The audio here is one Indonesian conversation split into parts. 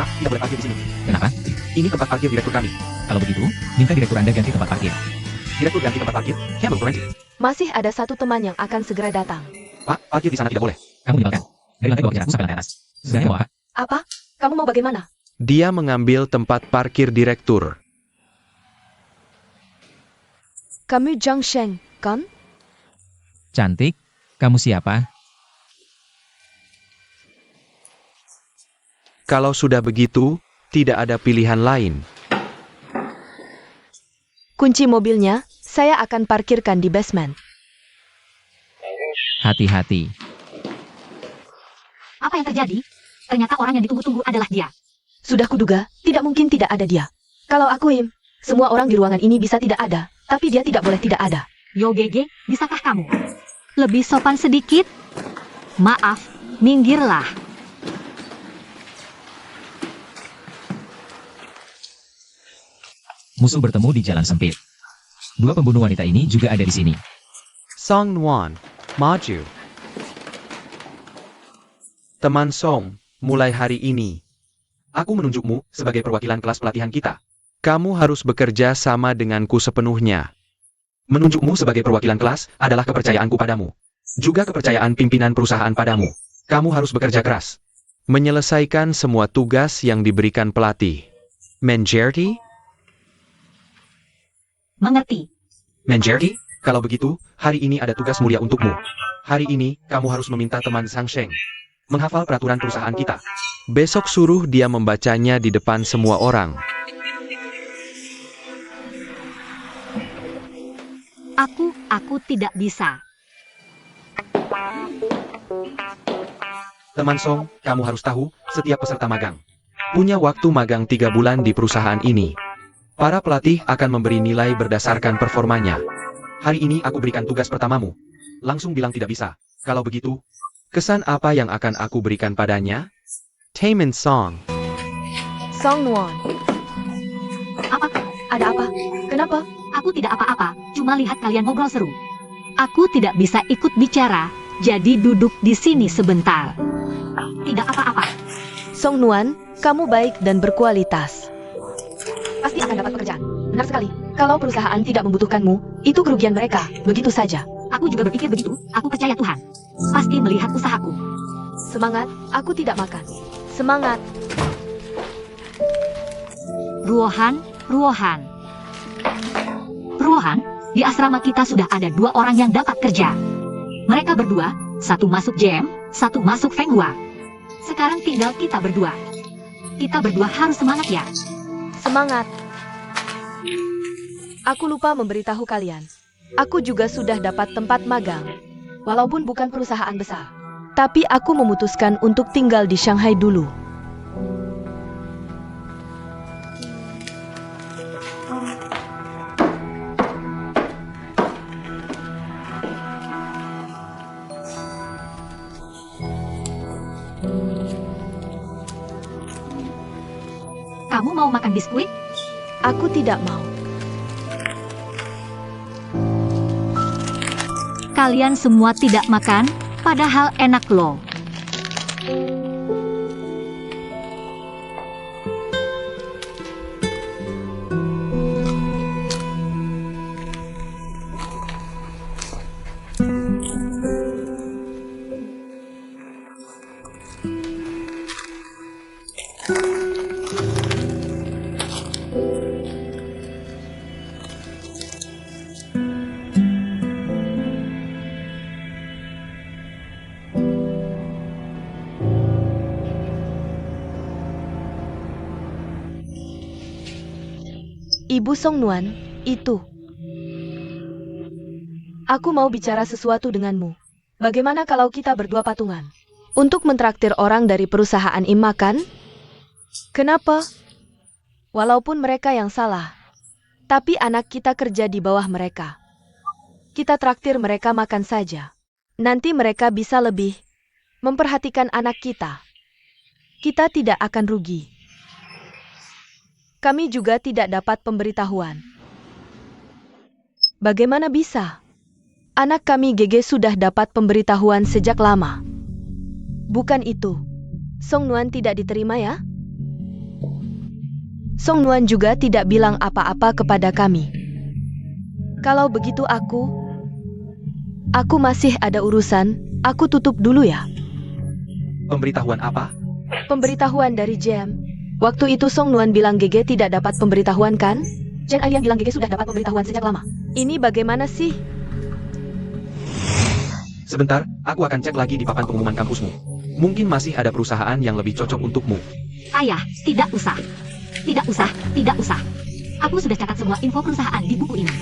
Bapak tidak boleh parkir di sini. Kenapa? Ini tempat parkir direktur kami. Kalau begitu, minta direktur Anda ganti tempat parkir. Direktur ganti tempat parkir? Hello, Forensic. Masih ada satu teman yang akan segera datang. Pak, parkir di sana tidak boleh. Kamu menyebalkan. Dari lantai bawah jarakmu sampai lantai atas. Sebenarnya mau apa? Apa? Kamu mau bagaimana? Dia mengambil tempat parkir direktur. Kamu Zhang Sheng, kan? Cantik, kamu siapa? Kalau sudah begitu, tidak ada pilihan lain. Kunci mobilnya, saya akan parkirkan di basement. Hati-hati. Apa yang terjadi? Ternyata orang yang ditunggu-tunggu adalah dia. Sudah kuduga, tidak mungkin tidak ada dia. Kalau aku Im, semua orang di ruangan ini bisa tidak ada, tapi dia tidak boleh tidak ada. Yo Gege, bisakah kamu lebih sopan sedikit? Maaf, minggirlah. Musuh bertemu di jalan sempit. Dua pembunuh wanita ini juga ada di sini. Song Nuan, maju. Teman Song, mulai hari ini, Aku menunjukmu sebagai perwakilan kelas pelatihan kita. kamu harus bekerja sama denganku sepenuhnya. Menunjukmu sebagai perwakilan kelas adalah kepercayaanku padamu. Juga kepercayaan pimpinan perusahaan padamu. Kamu harus bekerja keras. Menyelesaikan semua tugas yang diberikan pelatih. Mengerti? Mengerti. Mengerti? Kalau begitu, hari ini ada tugas mulia untukmu. Hari ini, kamu harus meminta teman Zhang Sheng menghafal peraturan perusahaan kita. Besok suruh dia membacanya di depan semua orang. Aku tidak bisa. Teman Song, kamu harus tahu, setiap peserta magang punya waktu magang 3 bulan di perusahaan ini. Para pelatih akan memberi nilai berdasarkan performanya. Hari ini aku berikan tugas pertamamu. Langsung bilang tidak bisa. Kalau begitu, Kesan apa yang akan aku berikan padanya? Taemin Song. Song Nuan, Apa? ada apa? Kenapa? Aku tidak apa-apa, cuma lihat kalian ngobrol seru. Aku tidak bisa ikut bicara, jadi duduk di sini sebentar. Tidak apa-apa. Song Nuan, kamu baik dan berkualitas. Pasti akan dapat pekerjaan. Benar sekali. Kalau perusahaan tidak membutuhkanmu, itu kerugian mereka. Begitu saja. Aku juga berpikir begitu, aku percaya Tuhan. Pasti melihat usahaku. Semangat, aku tidak makan. Semangat. Ruohan, di asrama kita sudah ada 2 orang yang dapat kerja. Mereka berdua, satu masuk JM, satu masuk Feng Hua. Sekarang tinggal kita berdua. Kita berdua harus semangat ya. Semangat. Aku lupa memberitahu kalian. Aku juga sudah dapat tempat magang. Walaupun bukan perusahaan besar. Tapi aku memutuskan untuk tinggal di Shanghai dulu. Kamu mau makan biskuit? Aku tidak mau. Kalian semua tidak makan, padahal enak loh. Ibu Song Nuan, itu. Aku mau bicara sesuatu denganmu. Bagaimana kalau kita berdua patungan? Untuk mentraktir orang dari perusahaan Im makan? Kenapa? Walaupun mereka yang salah. Tapi anak kita kerja di bawah mereka. Kita traktir mereka makan saja. Nanti mereka bisa lebih memperhatikan anak kita. Kita tidak akan rugi. Kami juga tidak dapat pemberitahuan. Bagaimana bisa? Anak kami Gege sudah dapat pemberitahuan sejak lama. Bukan itu. Song Nuan tidak diterima ya? Song Nuan juga tidak bilang apa-apa kepada kami. Kalau begitu aku masih ada urusan, aku tutup dulu ya. Pemberitahuan apa? Pemberitahuan dari Jem. Waktu itu Song Nuan bilang GG tidak dapat pemberitahuan kan? Jen Alian bilang GG sudah dapat pemberitahuan sejak lama. Ini bagaimana sih? Sebentar, aku akan cek lagi di papan pengumuman kampusmu. Mungkin masih ada perusahaan yang lebih cocok untukmu. Ayah, tidak usah. Tidak usah, tidak usah. Aku sudah catat semua info perusahaan di buku ini.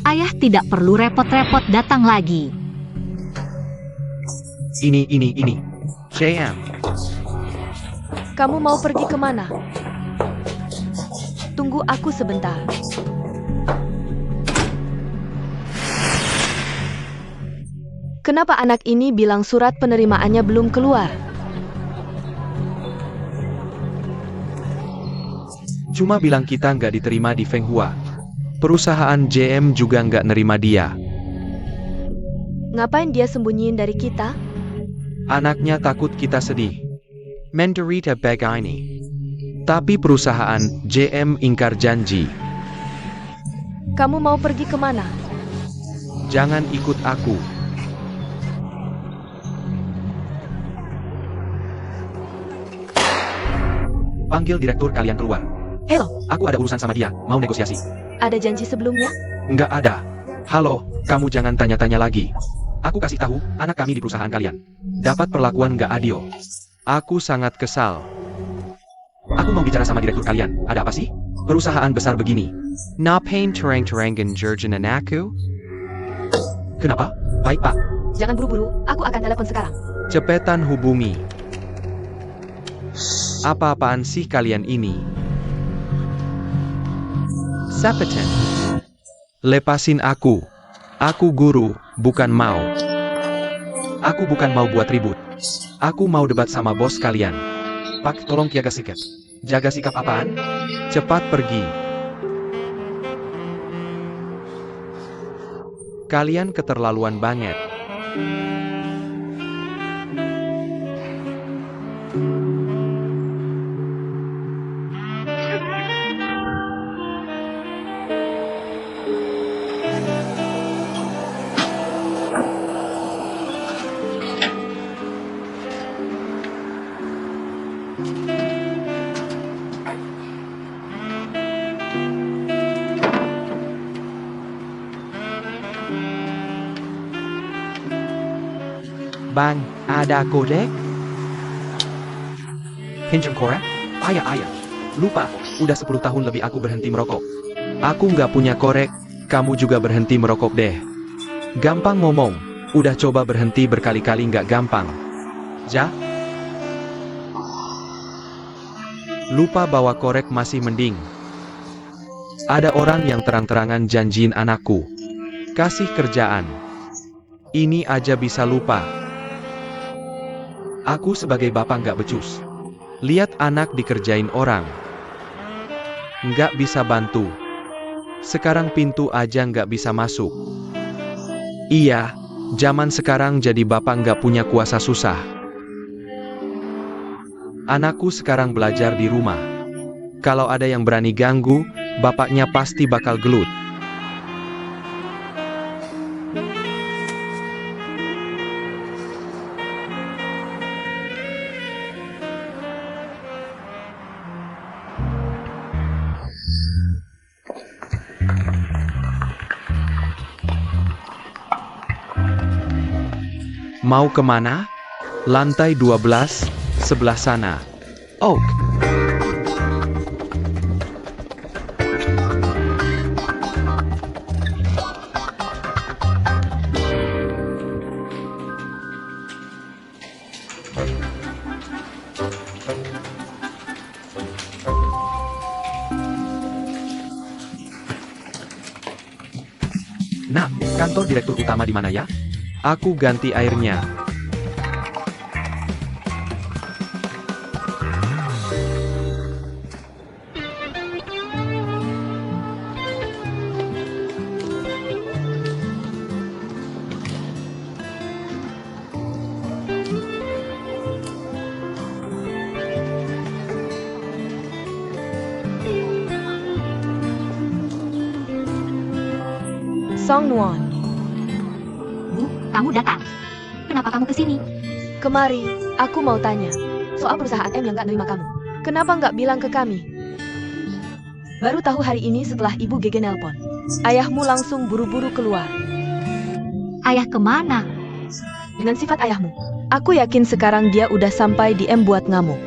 Ayah tidak perlu repot-repot datang lagi. Ini. JM. Kamu mau pergi kemana? Tunggu aku sebentar. Kenapa anak ini bilang surat penerimaannya belum keluar? Cuma bilang kita nggak diterima di Fenghua. Perusahaan JM juga nggak nerima dia. Ngapain dia sembunyiin dari kita? Anaknya takut kita sedih. Menderita begini. Tapi perusahaan JM ingkar janji. Kamu mau pergi kemana? Jangan ikut aku. Panggil direktur kalian keluar. Halo, Aku ada urusan sama dia, mau negosiasi. ada janji sebelumnya? Nggak ada. Halo, kamu jangan tanya-tanya lagi. Aku kasih tahu, anak kami di perusahaan kalian dapat perlakuan nggak adil. Aku sangat kesal. Aku mau bicara sama direktur kalian. Ada apa sih? Perusahaan besar begini. Ngapain terang-terangan jurjanan aku? Kenapa? Baik, Pak. Jangan buru-buru, aku akan telepon sekarang. Cepetan hubungi. Apa-apaan sih kalian ini? Sapetan. Lepasin aku. Aku guru, bukan mau. Aku bukan mau buat ribut. Aku mau debat sama bos kalian. Pak, tolong jaga sikap. Jaga sikap apaan? Cepat pergi. Kalian keterlaluan banget. Bang, ada korek? Pinjam korek? Ayah. Lupa, udah 10 tahun lebih aku berhenti merokok. Aku nggak punya korek, kamu juga berhenti merokok deh. Gampang ngomong, udah coba berhenti berkali-kali nggak gampang. Ja? Lupa bawa korek masih mending. Ada orang yang terang-terangan janjiin anakku. Kasih kerjaan. Ini aja bisa lupa. Aku sebagai bapak nggak becus. Lihat anak dikerjain orang. Nggak bisa bantu. Sekarang pintu aja nggak bisa masuk. Iya, zaman sekarang jadi bapak nggak punya kuasa susah. Anakku sekarang belajar di rumah. Kalau ada yang berani ganggu, bapaknya pasti bakal gelut. Mau kemana? Lantai 12, sebelah sana. Oak. Nah, kantor direktur utama di mana ya? Aku ganti airnya. Song Nuan. Bu, kamu datang. Kenapa kamu kesini? Kemari, aku mau tanya. Soal perusahaan M yang gak nerima kamu. Kenapa nggak bilang ke kami? Baru tahu hari ini setelah Ibu Gege nelpon. Ayahmu langsung buru-buru keluar. Ayah kemana? Dengan sifat ayahmu. Aku yakin sekarang dia udah sampai di M buat ngamuk.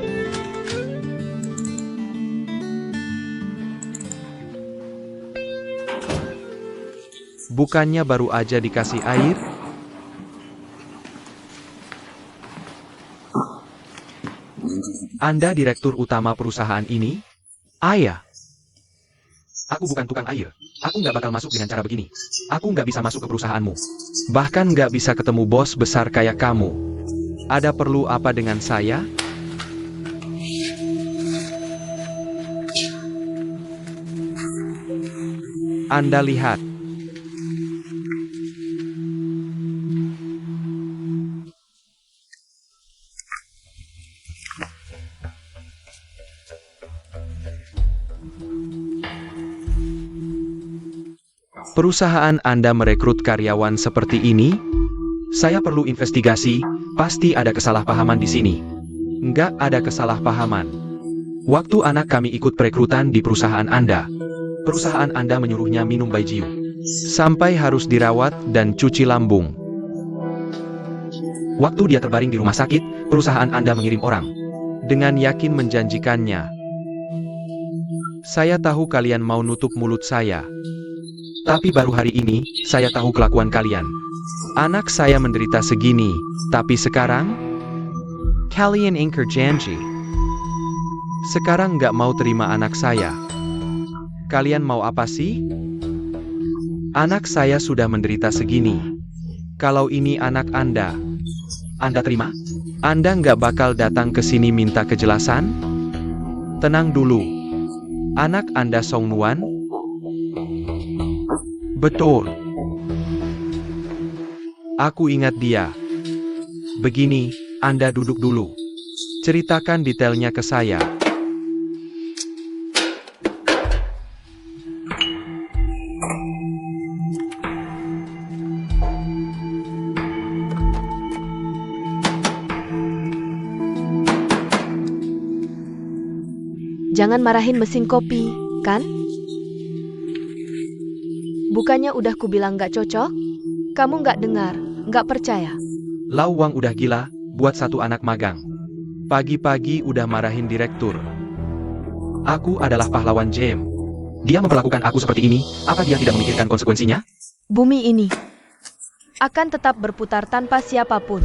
Bukannya baru aja dikasih air? Anda direktur utama perusahaan ini? Ayah. Aku bukan tukang air. Aku nggak bakal masuk dengan cara begini. Aku nggak bisa masuk ke perusahaanmu. Bahkan nggak bisa ketemu bos besar kayak kamu. Ada perlu apa dengan saya? Anda lihat. Perusahaan Anda merekrut karyawan seperti ini? Saya perlu investigasi, pasti ada kesalahpahaman di sini. Nggak ada kesalahpahaman. Waktu anak kami ikut perekrutan di perusahaan perusahaan Anda menyuruhnya minum Baijiu. Sampai harus dirawat dan cuci lambung. Waktu dia terbaring di rumah sakit, perusahaan Anda mengirim orang. Dengan yakin menjanjikannya. Saya tahu kalian mau nutup mulut saya. Tapi baru hari ini, saya tahu kelakuan kalian. Anak saya menderita segini, tapi sekarang? Kalian ingkar janji. Sekarang nggak mau terima anak saya. Kalian mau apa sih? Anak saya sudah menderita segini. Kalau ini anak Anda terima? Anda nggak bakal datang ke sini minta kejelasan? Tenang dulu. Anak Anda Song Nuan? Betul. Aku ingat dia. Begini, Anda duduk dulu. Ceritakan detailnya ke saya. Jangan marahin mesin kopi, kan? Bukannya udah kubilang nggak cocok? Kamu nggak dengar, nggak percaya. Lawang udah gila, buat satu anak magang. Pagi-pagi udah marahin direktur. Aku adalah pahlawan Jem. Dia memperlakukan aku seperti ini, apa dia tidak memikirkan konsekuensinya? Bumi ini akan tetap berputar tanpa siapapun.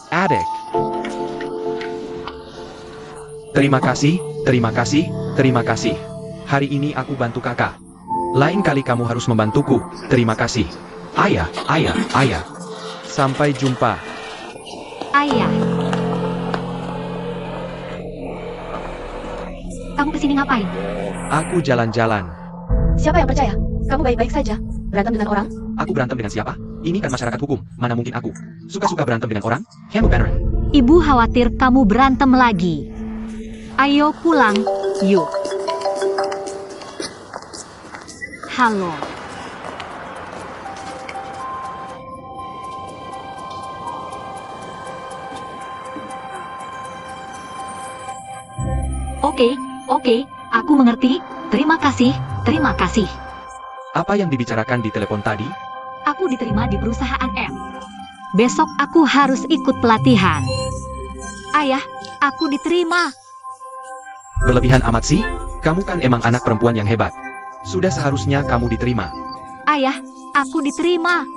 Adik. Terima kasih, terima kasih, terima kasih. Hari ini aku bantu kakak. Lain kali kamu harus membantuku. Terima kasih. Ayah, ayah, ayah. Sampai jumpa. Ayah. Kamu kesini ngapain? Aku jalan-jalan. Siapa yang percaya? Kamu baik-baik saja. Berantem dengan orang? Aku berantem dengan siapa? Ini kan masyarakat hukum. Mana mungkin aku suka-suka berantem dengan orang? Kamu beneran. Ibu khawatir kamu berantem lagi. Ayo pulang, yuk. Halo. Oke, aku mengerti. Terima kasih, terima kasih. Apa yang dibicarakan di telepon tadi? Aku diterima di perusahaan M. Besok aku harus ikut pelatihan. Ayah, aku diterima. Berlebihan amat sih? Kamu kan emang anak perempuan yang hebat. Sudah seharusnya kamu diterima. Ayah, aku diterima.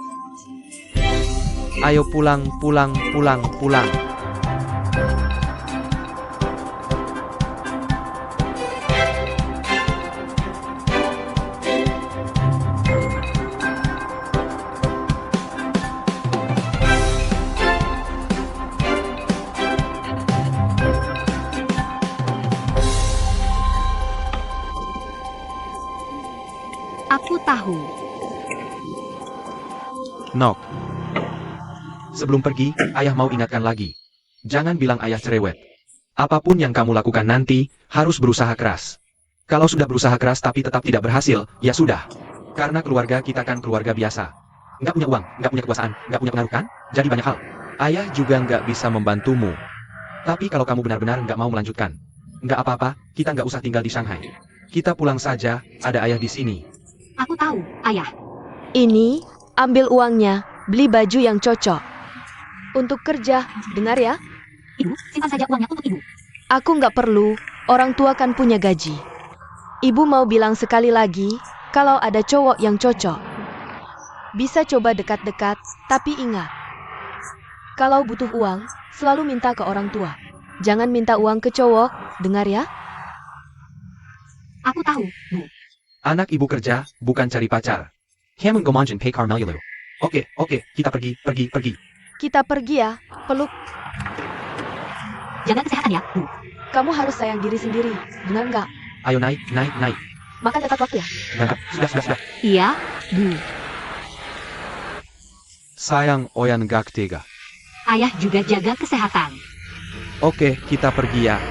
Ayo pulang, pulang, pulang, pulang. Aku tahu. Knock. Sebelum pergi, ayah mau ingatkan lagi. Jangan bilang ayah cerewet. Apapun yang kamu lakukan nanti, harus berusaha keras. Kalau sudah berusaha keras tapi tetap tidak berhasil, ya sudah. Karena keluarga kita kan keluarga biasa. Nggak punya uang, nggak punya kekuasaan, nggak punya pengaruh kan? Jadi banyak hal. Ayah juga nggak bisa membantumu. Tapi kalau kamu benar-benar nggak mau melanjutkan, nggak apa-apa, kita nggak usah tinggal di Shanghai. Kita pulang saja, ada ayah di sini. Aku tahu, ayah. Ini, ambil uangnya, beli baju yang cocok. Untuk kerja, dengar ya? Ibu, simpan saja uangnya untuk ibu. Aku nggak perlu, orang tua kan punya gaji. Ibu mau bilang sekali lagi, kalau ada cowok yang cocok. Bisa coba dekat-dekat, tapi ingat. Kalau butuh uang, selalu minta ke orang tua. Jangan minta uang ke cowok, dengar ya? Aku tahu, Bu. Anak ibu kerja, bukan cari pacar. Kamu gomanjin pay Carmelu. Oke, kita pergi. Kita pergi ya, peluk. Jaga kesehatan ya, Bu. Kamu harus sayang diri sendiri, dengar nggak? Ayo naik. Makan tepat waktu ya. Berangkat, sudah. Iya, Bu. Sayang Oyan gak tega. Ayah juga jaga kesehatan. Oke, kita pergi ya.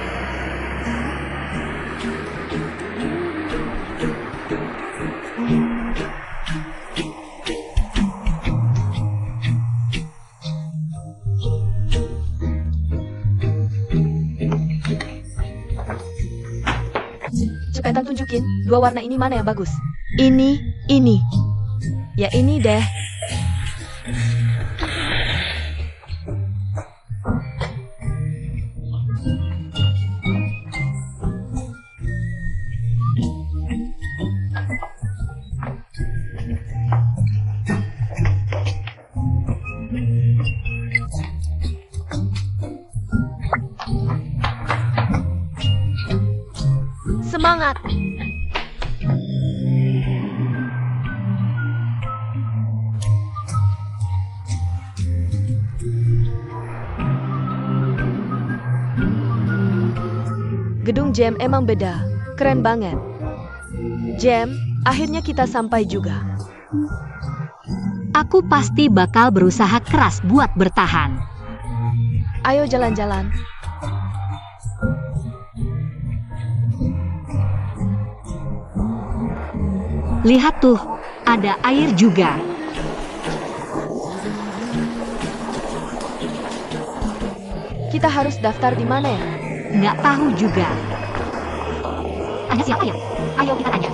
Cepetan tunjukin, dua warna ini mana yang bagus? Ini. Ya ini deh. Semangat! Gedung Jam emang beda, keren banget. Jam, akhirnya kita sampai juga. Aku pasti bakal berusaha keras buat bertahan. Ayo jalan-jalan. Lihat tuh, ada air juga. Kita harus daftar di mana ya? Nggak tahu juga. Tanya siapa ya? Ayo kita tanya.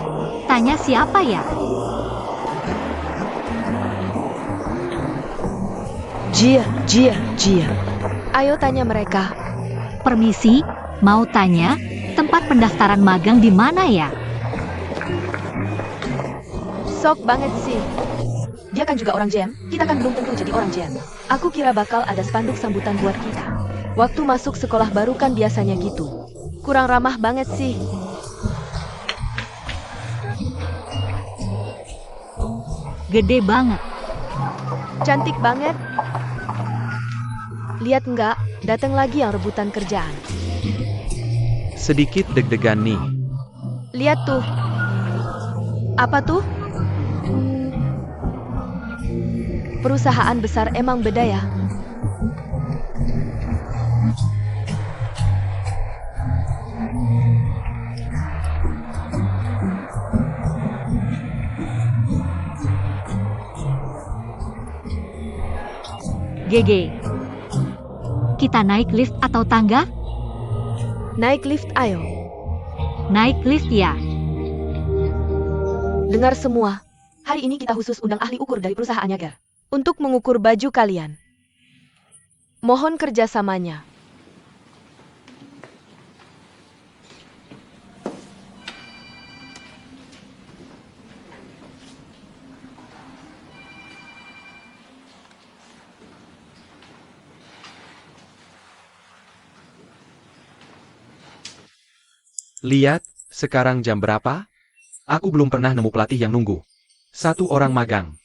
Tanya siapa ya? Jia. Ayo tanya mereka. Permisi, mau tanya, tempat pendaftaran magang di mana ya? Sok banget sih. Dia kan juga orang Jam, kita kan belum tentu jadi orang Jam. Aku kira bakal ada spanduk sambutan buat kita. Waktu masuk sekolah baru kan biasanya gitu. Kurang ramah banget sih. Gede banget. Cantik banget. Lihat nggak, datang lagi yang rebutan kerjaan. Sedikit deg-degan nih. Lihat tuh. Apa tuh? Perusahaan besar emang beda ya. GG. Kita naik lift atau tangga? Naik lift ayo. Naik lift ya. Dengar semua. Hari ini kita khusus undang ahli ukur dari perusahaan Yager. Untuk mengukur baju kalian. Mohon kerjasamanya. Lihat, sekarang jam berapa? Aku belum pernah nemu pelatih yang nunggu. Satu orang magang.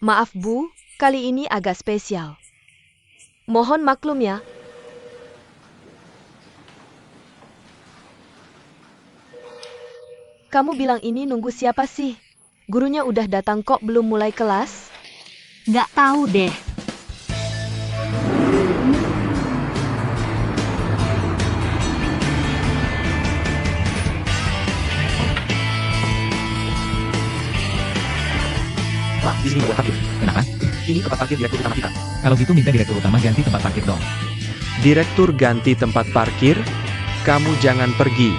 Maaf Bu, kali ini agak spesial. Mohon maklum ya. Kamu bilang ini nunggu siapa sih? Gurunya udah datang kok belum mulai kelas? Nggak tahu deh. tempat parkir direktur utama kita. Kalau gitu minta direktur utama ganti tempat parkir dong. Direktur ganti tempat parkir? Kamu jangan pergi.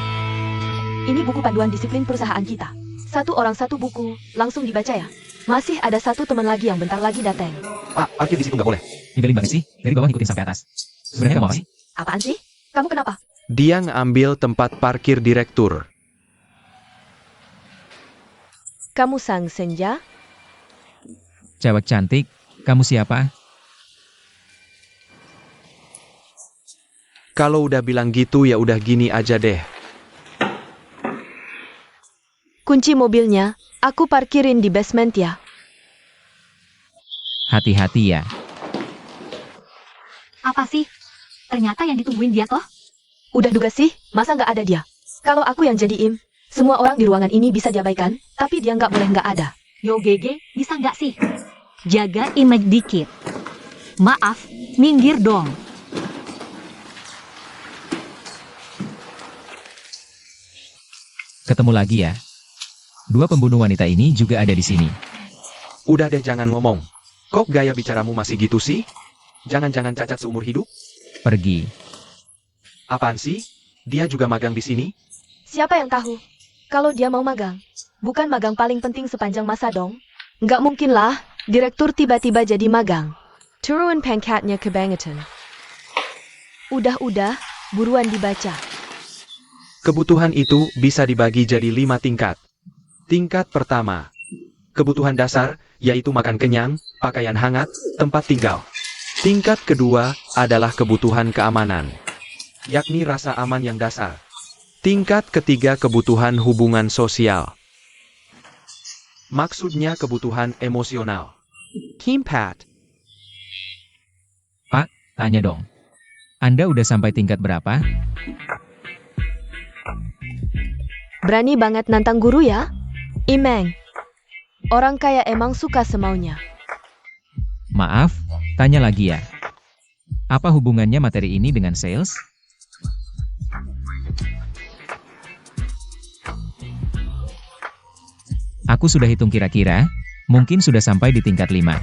Ini buku panduan disiplin perusahaan kita. Satu orang satu buku, langsung dibaca ya. Masih ada satu teman lagi yang bentar lagi datang. Pak, parkir di situ nggak boleh. Nyebelin banget sih, dari bawah ngikutin sampai atas. Sebenarnya kamu apa sih? Apaan sih? Kamu kenapa? Dia ngambil tempat parkir direktur. Kamu sang senja? Cewek cantik, kamu siapa? Kalau udah bilang gitu ya udah gini aja deh. Kunci mobilnya, aku parkirin di basement ya. Hati-hati ya. Apa sih? Ternyata yang ditungguin dia toh? Udah duga sih, masa nggak ada dia? Kalau aku yang jadi im, semua orang di ruangan ini bisa diabaikan, tapi dia nggak boleh nggak ada. Yo GG, bisa nggak sih? Jaga image dikit. Maaf, minggir dong. Ketemu lagi ya. Dua pembunuh wanita ini juga ada di sini. Udah deh jangan ngomong. Kok gaya bicaramu masih gitu sih? Jangan-jangan cacat seumur hidup? Pergi. Apaan sih? Dia juga magang di sini? Siapa yang tahu? Kalau dia mau magang, bukan magang paling penting sepanjang masa dong? Nggak mungkin lah, direktur tiba-tiba jadi magang. Turunin pangkatnya kebangetan. Udah, buruan dibaca. Kebutuhan itu bisa dibagi jadi 5 tingkat. Tingkat pertama, kebutuhan dasar, yaitu makan kenyang, pakaian hangat, tempat tinggal. Tingkat kedua adalah kebutuhan keamanan, yakni rasa aman yang dasar. Tingkat ketiga kebutuhan hubungan sosial. Maksudnya kebutuhan emosional. Kimpat. Pak, tanya dong. Anda udah sampai tingkat berapa? Berani banget nantang guru ya? Imeng. Orang kaya emang suka semaunya. Maaf, tanya lagi ya. Apa hubungannya materi ini dengan sales? Aku sudah hitung kira-kira, mungkin sudah sampai di tingkat 5.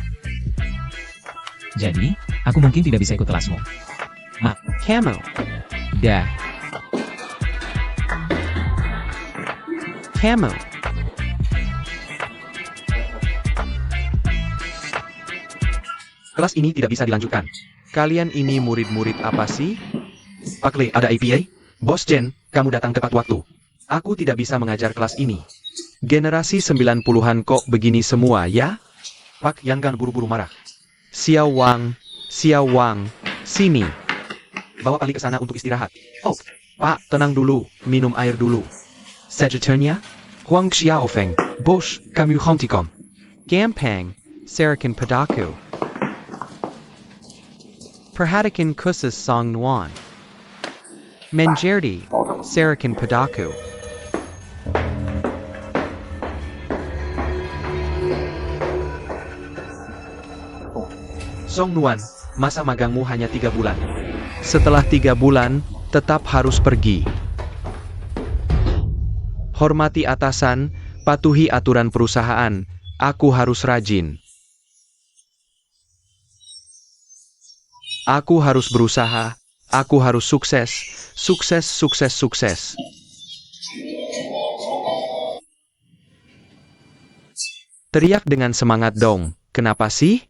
Jadi, aku mungkin tidak bisa ikut kelasmu. Camel. Dah, Camel. Kelas ini tidak bisa dilanjutkan. Kalian ini murid-murid apa sih? Pak Le, ada APA? Bos Jen, kamu datang tepat waktu. Aku tidak bisa mengajar kelas ini. Generasi 90-an kok begini semua ya? Pak, jangan buru-buru marah. Xiao Wang, sini. Bawa Pali ke sana untuk istirahat. Oh, Pak, tenang dulu, minum air dulu. Sagittariusnya? Huang Xiaofeng, Bosch, kamu Hontikom. Gampang, Sarakin Padaku. Perhatikan khusus Song Nuan. Menjerti, Sarakin Padaku. Song Nuan, masa magangmu hanya 3 bulan. Setelah 3 bulan, tetap harus pergi. Hormati atasan, patuhi aturan perusahaan, aku harus rajin. Aku harus berusaha, aku harus sukses, sukses. Teriak dengan semangat dong, kenapa sih?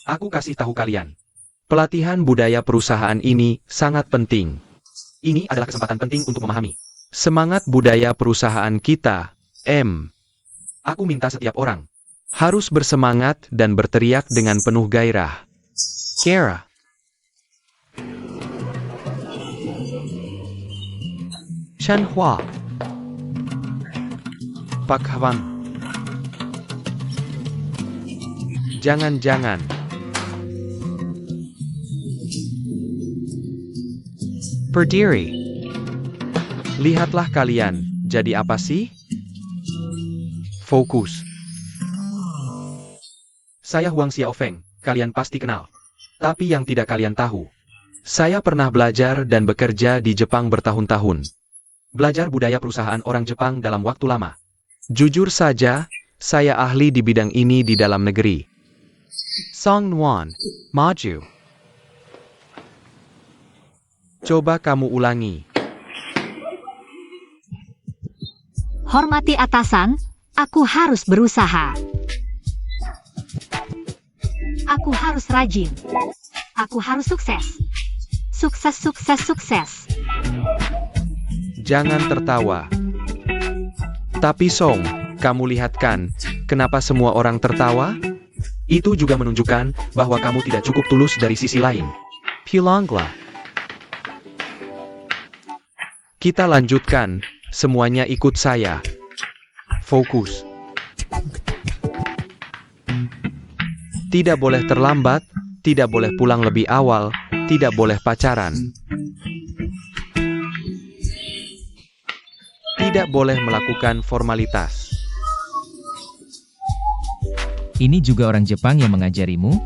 Aku kasih tahu kalian. Pelatihan budaya perusahaan ini sangat penting. Ini adalah kesempatan penting untuk memahami. Semangat budaya perusahaan kita, M. Aku minta setiap orang Harus bersemangat dan berteriak dengan penuh gairah. Kara. Chanhua. Pak Hwan. Jangan-jangan. Berdiri. Lihatlah kalian, jadi apa sih? Fokus. Saya Huang Xiaofeng, kalian pasti kenal. Tapi yang tidak kalian tahu, Saya pernah belajar dan bekerja di Jepang bertahun-tahun. belajar budaya perusahaan orang Jepang dalam waktu lama. Jujur saja, Saya ahli di bidang ini di dalam negeri. Song Nuan, maju. Coba kamu ulangi. Hormati atasan, aku harus berusaha. Aku harus rajin. Aku harus sukses. Sukses, sukses, sukses. Jangan tertawa. Tapi Song, kamu lihat kan, kenapa semua orang tertawa? Itu juga menunjukkan bahwa kamu tidak cukup tulus dari sisi lain. Pilanglah. Kita lanjutkan, semuanya ikut saya. Fokus. Tidak boleh terlambat, tidak boleh pulang lebih awal, tidak boleh pacaran. Tidak boleh melakukan formalitas. Ini juga orang Jepang yang mengajarimu?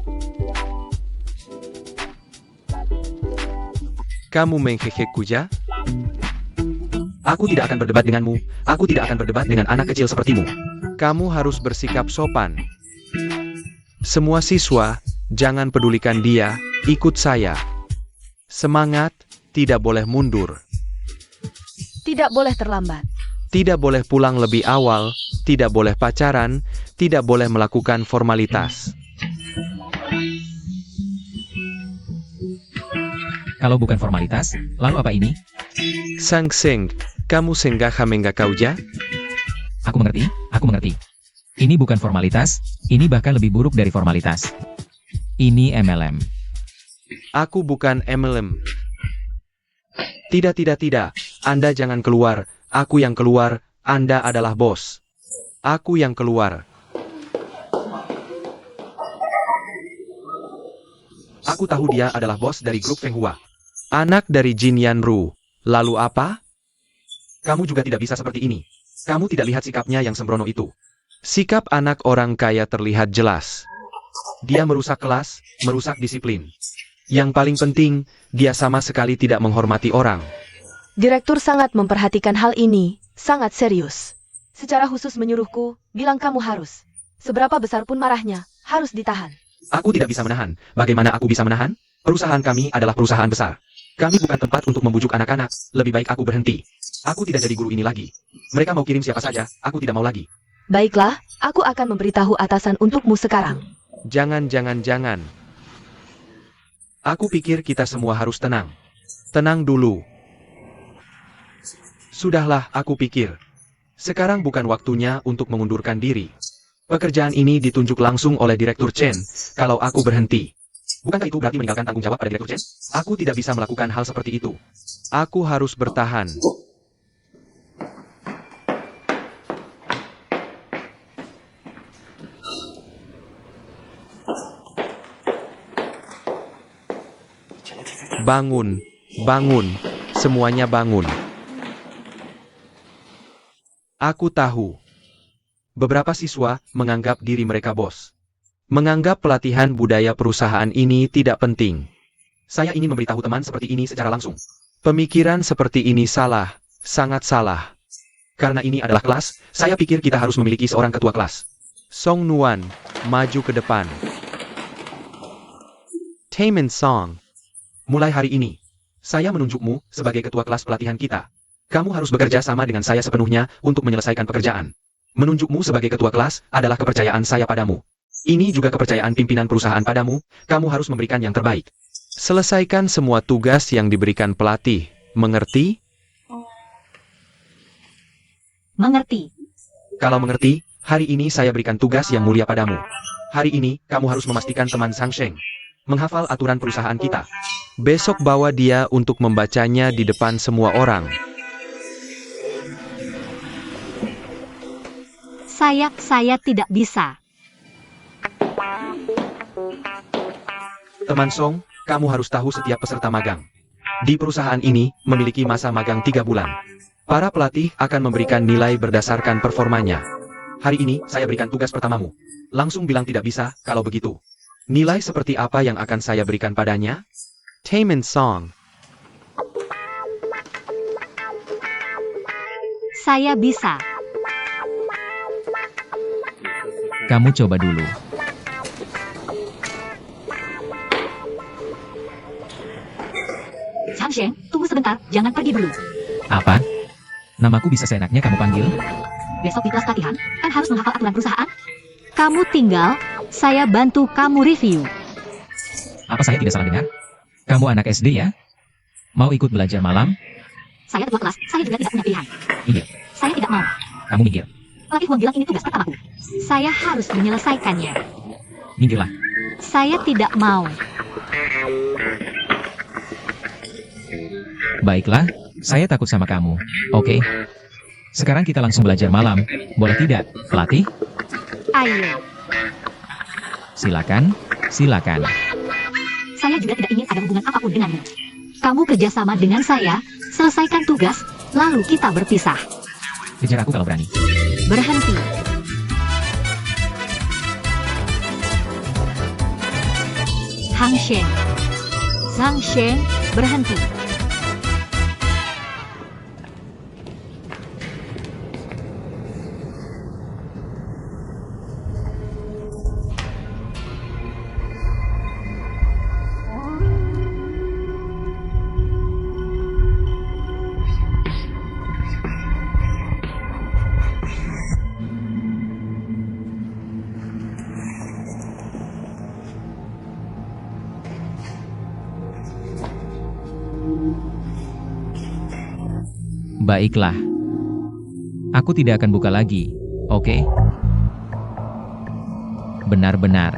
Kamu menghehe-kuja? Aku tidak akan berdebat denganmu. Aku tidak akan berdebat dengan anak kecil sepertimu. Kamu harus bersikap sopan. Semua siswa, jangan pedulikan dia, ikut saya. Semangat, tidak boleh mundur. Tidak boleh terlambat. Tidak boleh pulang lebih awal, tidak boleh pacaran, tidak boleh melakukan formalitas. Kalau bukan formalitas, lalu apa ini? Sang Seng, kamu senggaha menggakauja? Aku mengerti, aku mengerti. Ini bukan formalitas, ini bahkan lebih buruk dari formalitas. Ini MLM. Aku bukan MLM. Tidak, tidak, tidak. Anda jangan keluar. Aku yang keluar. Anda adalah bos. Aku yang keluar. Aku tahu dia adalah bos dari grup Feng Hua. Anak dari Jin Yanru. Lalu apa? Kamu juga tidak bisa seperti ini. Kamu tidak lihat sikapnya yang sembrono itu. Sikap anak orang kaya terlihat jelas. Dia merusak kelas, merusak disiplin. Yang paling penting, dia sama sekali tidak menghormati orang. Direktur sangat memperhatikan hal ini, sangat serius. Secara khusus menyuruhku, bilang kamu harus. Seberapa besar pun marahnya, harus ditahan. Aku tidak bisa menahan. Bagaimana aku bisa menahan? Perusahaan kami adalah perusahaan besar. Kami bukan tempat untuk membujuk anak-anak. Lebih baik aku berhenti. Aku tidak jadi guru ini lagi. Mereka mau kirim siapa saja, aku tidak mau lagi. Baiklah, aku akan memberitahu atasan untukmu sekarang. Jangan. Aku pikir kita semua harus tenang. Tenang dulu. Sudahlah, aku pikir. Sekarang bukan waktunya untuk mengundurkan diri. Pekerjaan ini ditunjuk langsung oleh Direktur Chen, kalau aku berhenti. Bukankah itu berarti meninggalkan tanggung jawab pada Direktur Chen? Aku tidak bisa melakukan hal seperti itu. Aku harus bertahan. Bangun, bangun, semuanya bangun. Aku tahu. Beberapa siswa menganggap diri mereka bos. Menganggap pelatihan budaya perusahaan ini tidak penting. Saya ingin memberitahu teman seperti ini secara langsung. Pemikiran seperti ini salah, sangat salah. Karena ini adalah kelas, saya pikir kita harus memiliki seorang ketua kelas. Song Nuan, maju ke depan. Taemin Song. Mulai hari ini, saya menunjukmu sebagai ketua kelas pelatihan kita. Kamu harus bekerja sama dengan saya sepenuhnya untuk menyelesaikan pekerjaan. Menunjukmu sebagai ketua kelas adalah kepercayaan saya padamu. Ini juga kepercayaan pimpinan perusahaan padamu, kamu harus memberikan yang terbaik. Selesaikan semua tugas yang diberikan pelatih, mengerti? Mengerti. Kalau mengerti, hari ini saya berikan tugas yang mulia padamu. Hari ini, kamu harus memastikan teman Sang Sheng menghafal aturan perusahaan kita. Besok bawa dia untuk membacanya di depan semua orang. Saya tidak bisa. Teman Song, kamu harus tahu setiap peserta magang. Di perusahaan ini, memiliki masa magang 3 bulan. Para pelatih akan memberikan nilai berdasarkan performanya. Hari ini, saya berikan tugas pertamamu. Langsung bilang tidak bisa, kalau begitu. Nilai seperti apa yang akan saya berikan padanya? Taemin Song. Saya bisa. Kamu coba dulu. Chang Sheng, tunggu sebentar, jangan pergi dulu. Apa? Namaku bisa seenaknya kamu panggil? Besok di kelas latihan, kan harus menghafal aturan perusahaan. Kamu tinggal, saya bantu kamu review. Apa saya tidak salah dengar? Kamu anak SD ya? Mau ikut belajar malam? Saya ketua kelas, saya juga tidak punya pilihan. Minggir. Saya tidak mau. Kamu minggir. Pelatih Huang bilang ini tugas pertamaku. Saya harus menyelesaikannya. Minggirlah. Saya tidak mau. Baiklah, saya takut sama kamu. Oke. Sekarang kita langsung belajar malam. Boleh tidak, pelatih? Ayo. Silakan, silakan. Saya juga tidak ingin ada hubungan apapun denganmu. Kamu kerjasama dengan saya, selesaikan tugas, lalu kita berpisah. Kejar aku kalau berani. Berhenti. Hang Sheng. Zhang Sheng, berhenti. Baiklah. Aku tidak akan buka lagi, oke? Benar-benar.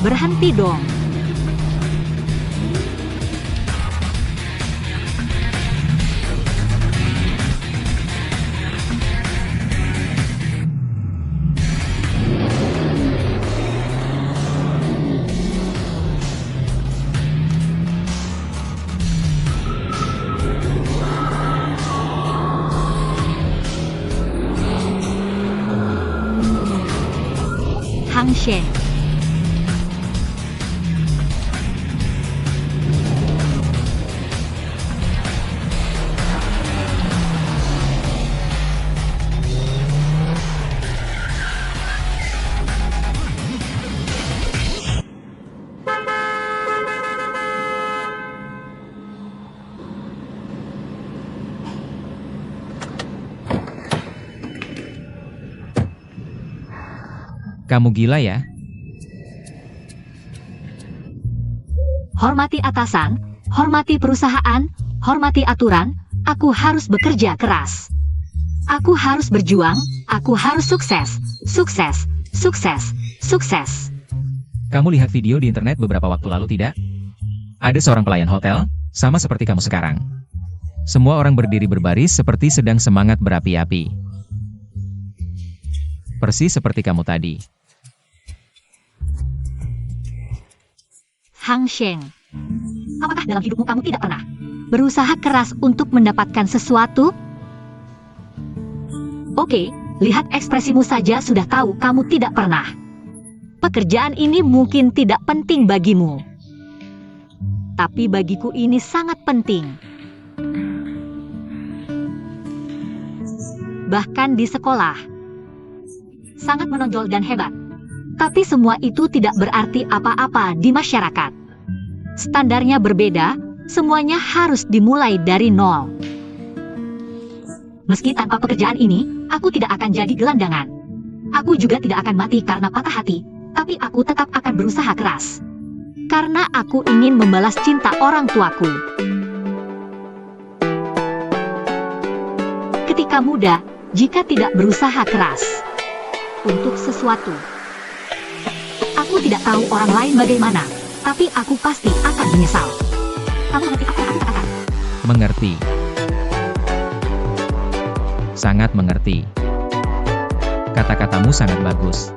Berhenti dong. Hang Sheng. Kamu gila ya? Hormati atasan, hormati perusahaan, hormati aturan, aku harus bekerja keras. Aku harus berjuang, aku harus sukses, sukses, sukses, sukses. Kamu lihat video di internet beberapa waktu lalu tidak? Ada seorang pelayan hotel, sama seperti kamu sekarang. Semua orang berdiri berbaris seperti sedang semangat berapi-api. Persis seperti kamu tadi. Hang Sheng, apakah dalam hidupmu kamu tidak pernah berusaha keras untuk mendapatkan sesuatu? Oke, lihat ekspresimu saja sudah tahu kamu tidak pernah. Pekerjaan ini mungkin tidak penting bagimu. Tapi bagiku ini sangat penting. Bahkan di sekolah. Sangat menonjol dan hebat. Tapi semua itu tidak berarti apa-apa di masyarakat. Standarnya berbeda, semuanya harus dimulai dari nol. Meski tanpa pekerjaan ini, aku tidak akan jadi gelandangan. Aku juga tidak akan mati karena patah hati, tapi aku tetap akan berusaha keras. Karena aku ingin membalas cinta orang tuaku. Ketika muda, jika tidak berusaha keras untuk sesuatu, aku tidak tahu orang lain bagaimana, tapi aku pasti akan menyesal. Kamu mengerti apa yang aku katakan? Mengerti. Sangat mengerti. Kata-katamu sangat bagus.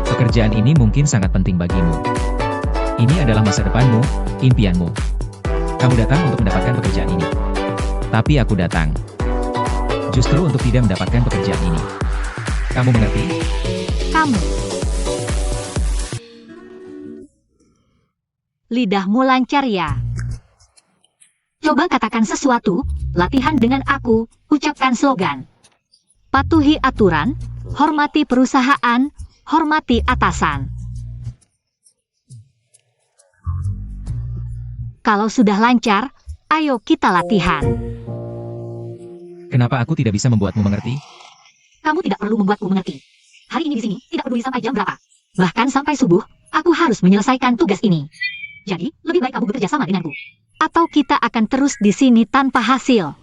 Pekerjaan ini mungkin sangat penting bagimu. Ini adalah masa depanmu, impianmu. Kamu datang untuk mendapatkan pekerjaan ini. Tapi aku datang. Justru untuk tidak mendapatkan pekerjaan ini. Kamu mengerti? Kamu. Lidahmu lancar ya. Coba katakan sesuatu, latihan dengan aku, ucapkan slogan. Patuhi aturan, hormati perusahaan, hormati atasan. Kalau sudah lancar, ayo kita latihan. Kenapa aku tidak bisa membuatmu mengerti? Kamu tidak perlu membuatku mengerti. Hari ini di sini, tidak peduli sampai jam berapa. Bahkan sampai subuh, aku harus menyelesaikan tugas ini. Jadi, lebih baik kamu bekerja sama denganku. Atau kita akan terus di sini tanpa hasil.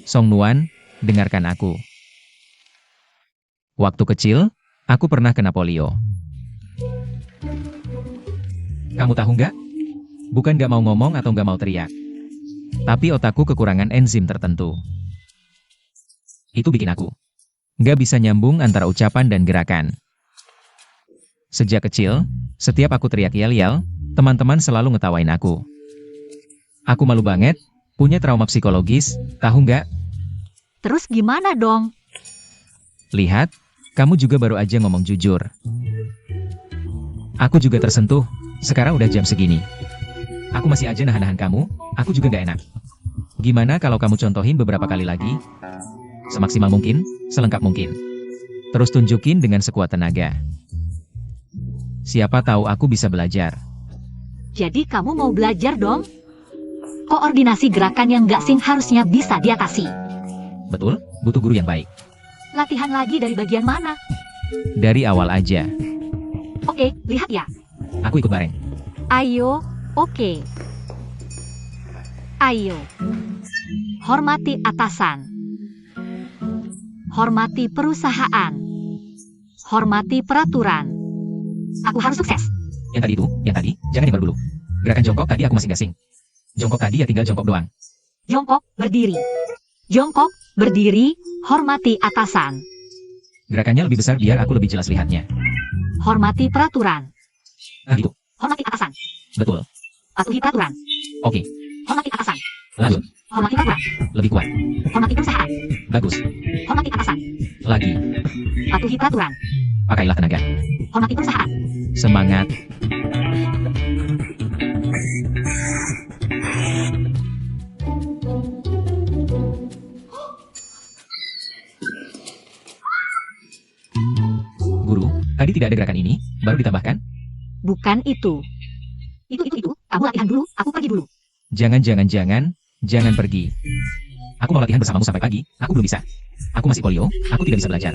Song Nuan, dengarkan aku. Waktu kecil, aku pernah kena polio. Kamu tahu nggak? Bukan nggak mau ngomong atau nggak mau teriak. Tapi otakku kekurangan enzim tertentu. Itu bikin aku nggak bisa nyambung antara ucapan dan gerakan. Sejak kecil, setiap aku teriak yel-yel, teman-teman selalu ngetawain aku. Aku malu banget, punya trauma psikologis, tahu nggak? Terus gimana dong? Lihat, kamu juga baru aja ngomong jujur. Aku juga tersentuh, sekarang udah jam segini. Aku masih aja nahan-nahan kamu, aku juga nggak enak. Gimana kalau kamu contohin beberapa kali lagi? Semaksimal mungkin, selengkap mungkin. Terus tunjukin dengan sekuat tenaga. Siapa tahu aku bisa belajar. Jadi kamu mau belajar dong? Koordinasi gerakan yang nggak sing harusnya bisa diatasi. Betul, butuh guru yang baik. Latihan lagi dari bagian mana? Dari awal aja. Oke, lihat ya. Aku ikut bareng. Ayo, oke. Ayo. Hormati atasan. Hormati perusahaan. Hormati peraturan. Aku harus sukses. Yang tadi, jangan yang baru dulu. Gerakan jongkok tadi aku masih gasing. Jongkok tadi ya tinggal jongkok doang. Jongkok, berdiri. Jongkok, berdiri, hormati atasan. Gerakannya lebih besar biar aku lebih jelas lihatnya. Hormati peraturan. Nah gitu. Hormati atasan. Betul. Patuhi peraturan. Oke. Hormati atasan. Lanjut. Hormati peraturan. Lebih kuat. Hormati perusahaan. Bagus. Hormati atasan. Lagi. Patuhi peraturan. Pakailah tenaga. Hormati perusahaan. Semangat. Guru, tadi tidak ada gerakan ini, baru ditambahkan? Bukan itu. Itu. Kamu latihan dulu, aku pergi dulu. Jangan pergi. Aku mau latihan bersamamu sampai pagi, aku belum bisa. Aku masih polio, aku tidak bisa belajar.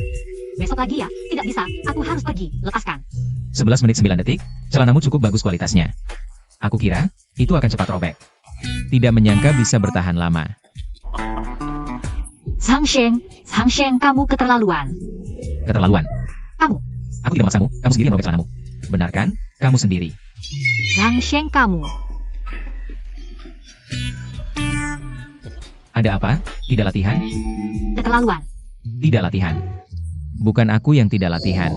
Besok lagi ya, tidak bisa, aku harus pergi, lepaskan. 11 menit 9 detik, celanamu cukup bagus kualitasnya. Aku kira, itu akan cepat robek. Tidak menyangka bisa bertahan lama. Sang Sheng, kamu keterlaluan. Keterlaluan. Kamu. Aku tidak memaksamu, kamu sendiri yang robek celanamu. Benar kan? Kamu sendiri. Sang Sheng kamu. Ada apa? Tidak latihan? Keterlaluan. Tidak latihan. Bukan aku yang tidak latihan.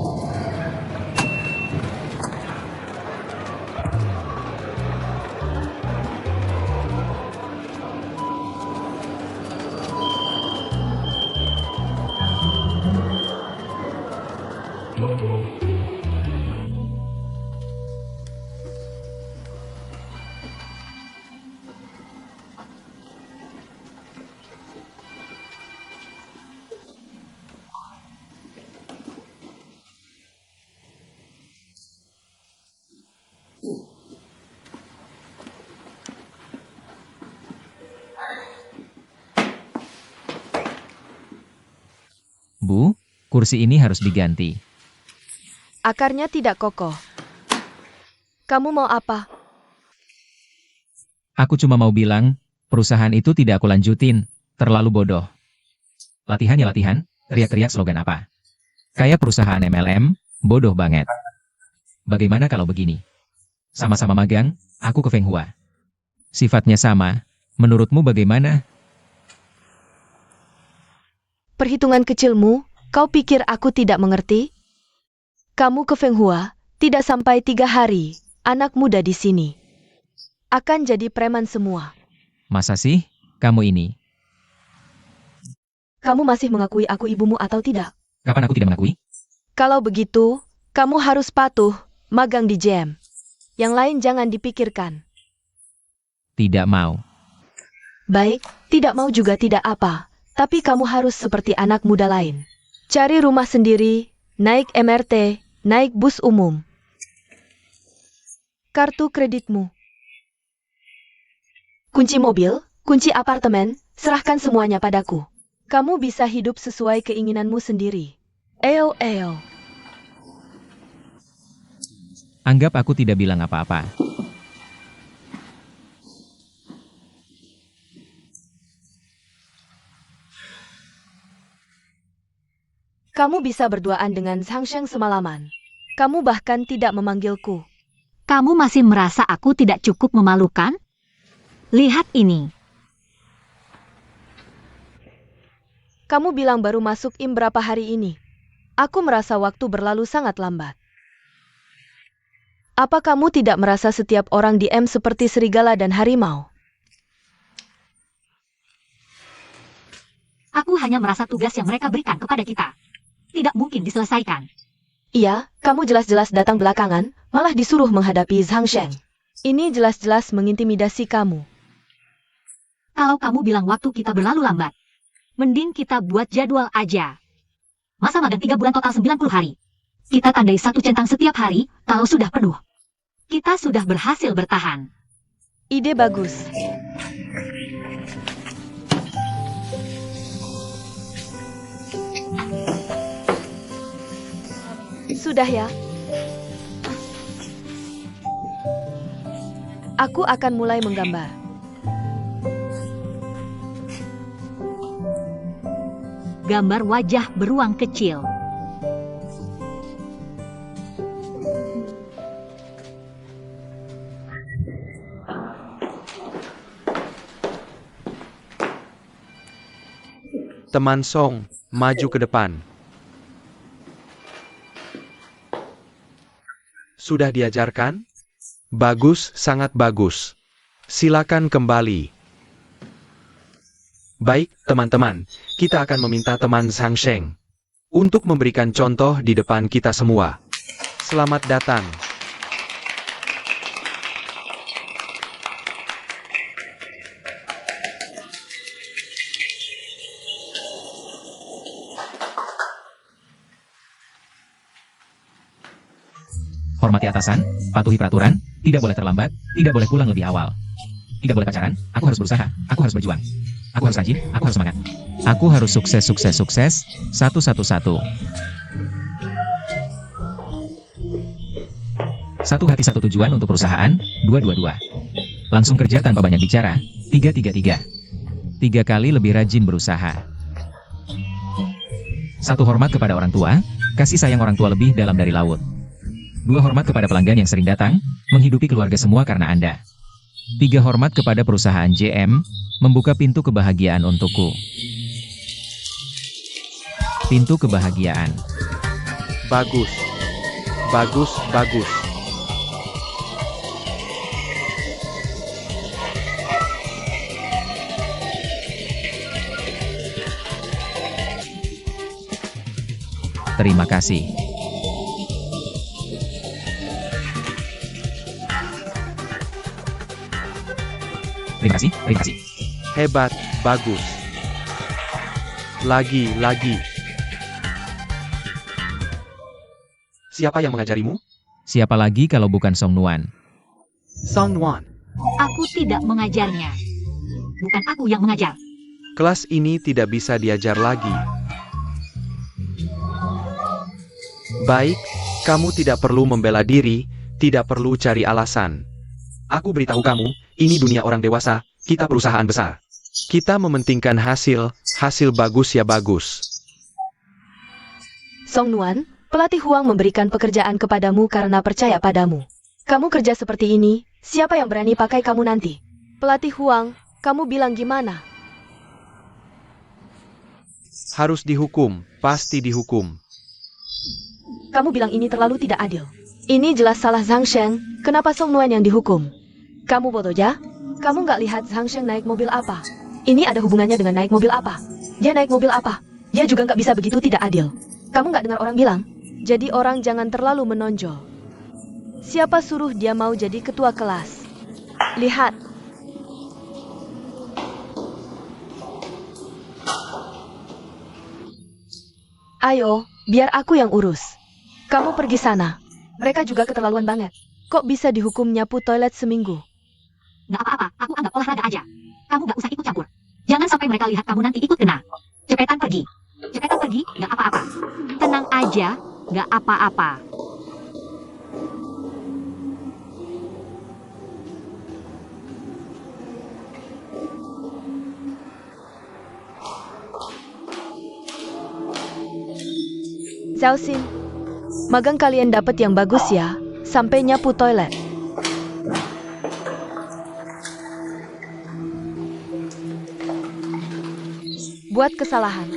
Bu, kursi ini harus diganti. Akarnya tidak kokoh. Kamu mau apa? Aku cuma mau bilang, perusahaan itu tidak aku lanjutin, terlalu bodoh. Latihan ya latihan, teriak-teriak slogan apa. Kayak perusahaan MLM, bodoh banget. Bagaimana kalau begini? Sama-sama magang, aku ke Feng Hua. Sifatnya sama, menurutmu bagaimana? Perhitungan kecilmu, kau pikir aku tidak mengerti? Kamu ke Feng Hua, tidak sampai 3 hari, anak muda di sini akan jadi preman semua. Masa sih, kamu ini? Kamu masih mengakui aku ibumu atau tidak? Kapan aku tidak mengakui? Kalau begitu, kamu harus patuh, magang di JM. Yang lain jangan dipikirkan. Tidak mau. Baik, tidak mau juga tidak apa. Tapi kamu harus seperti anak muda lain. Cari rumah sendiri, naik MRT, naik bus umum. Kartu kreditmu. Kunci mobil, kunci apartemen, serahkan semuanya padaku. Kamu bisa hidup sesuai keinginanmu sendiri. Eo. Anggap aku tidak bilang apa-apa. Kamu bisa berduaan dengan Zhang Sheng semalaman. Kamu bahkan tidak memanggilku. Kamu masih merasa aku tidak cukup memalukan? Lihat ini. Kamu bilang baru masuk IM berapa hari ini? Aku merasa waktu berlalu sangat lambat. Apa kamu tidak merasa setiap orang di M seperti serigala dan harimau? Aku hanya merasa tugas yang mereka berikan kepada kita tidak mungkin diselesaikan. Iya, kamu jelas-jelas datang belakangan, malah disuruh menghadapi Zhang Sheng. Ini jelas-jelas mengintimidasi kamu. Kalau kamu bilang waktu kita berlalu lambat, mending kita buat jadwal aja. Masa magang 3 bulan total 90 hari. Kita tandai 1 centang setiap hari, kalau sudah penuh. Kita sudah berhasil bertahan. Ide bagus. Sudah ya. Aku akan mulai menggambar. Gambar wajah beruang kecil. Teman Song, maju ke depan. Sudah diajarkan? Bagus, sangat bagus. Silakan kembali. Baik, teman-teman, kita akan meminta teman Zhang Sheng untuk memberikan contoh di depan kita semua. Selamat datang. Hormati atasan, patuhi peraturan, tidak boleh terlambat, tidak boleh pulang lebih awal. Tidak boleh pacaran, aku harus berusaha, aku harus berjuang. Aku harus rajin, aku harus semangat. Aku harus sukses, sukses, sukses, 111. Satu hati satu tujuan untuk perusahaan, 222. Langsung kerja tanpa banyak bicara, 333. 3 kali lebih rajin berusaha. 1 hormat kepada orang tua, kasih sayang orang tua lebih dalam dari laut. 2 hormat kepada pelanggan yang sering datang, menghidupi keluarga semua karena Anda. 3 hormat kepada perusahaan JM, membuka pintu kebahagiaan untukku. Pintu kebahagiaan. Bagus. Bagus, bagus. Terima kasih. Terima kasih, terima kasih. Hebat, bagus. Lagi. Siapa yang mengajarimu? Siapa lagi kalau bukan Song Nuan? Song Nuan. Aku tidak mengajarnya. Bukan aku yang mengajar. Kelas ini tidak bisa diajar lagi. Baik, kamu tidak perlu membela diri, tidak perlu cari alasan. Aku beritahu kamu, ini dunia orang dewasa, kita perusahaan besar. Kita mementingkan hasil bagus ya bagus. Song Nuan, pelatih Huang memberikan pekerjaan kepadamu karena percaya padamu. Kamu kerja seperti ini, siapa yang berani pakai kamu nanti? Pelatih Huang, kamu bilang gimana? Harus dihukum, pasti dihukum. Kamu bilang ini terlalu tidak adil. Ini jelas salah Zhang Sheng, kenapa Song Nuan yang dihukum? Kamu bodoh ya? Kamu nggak lihat Zhang Sheng naik mobil apa? Ini ada hubungannya dengan naik mobil apa? Dia naik mobil apa? Dia juga nggak bisa begitu tidak adil. Kamu nggak dengar orang bilang? Jadi orang jangan terlalu menonjol. Siapa suruh dia mau jadi ketua kelas? Lihat. Ayo, biar aku yang urus. Kamu pergi sana. Mereka juga keterlaluan banget. Kok bisa dihukum nyapu toilet seminggu? Nggak apa-apa, aku anggap olahraga aja. Kamu nggak usah ikut campur. Jangan sampai mereka lihat kamu nanti ikut kena. Cepetan pergi. Cepetan pergi, nggak apa-apa. Tenang aja, nggak apa-apa. Zhao Xin, magang kalian dapat yang bagus ya, sampai nyapu toilet. Buat kesalahan.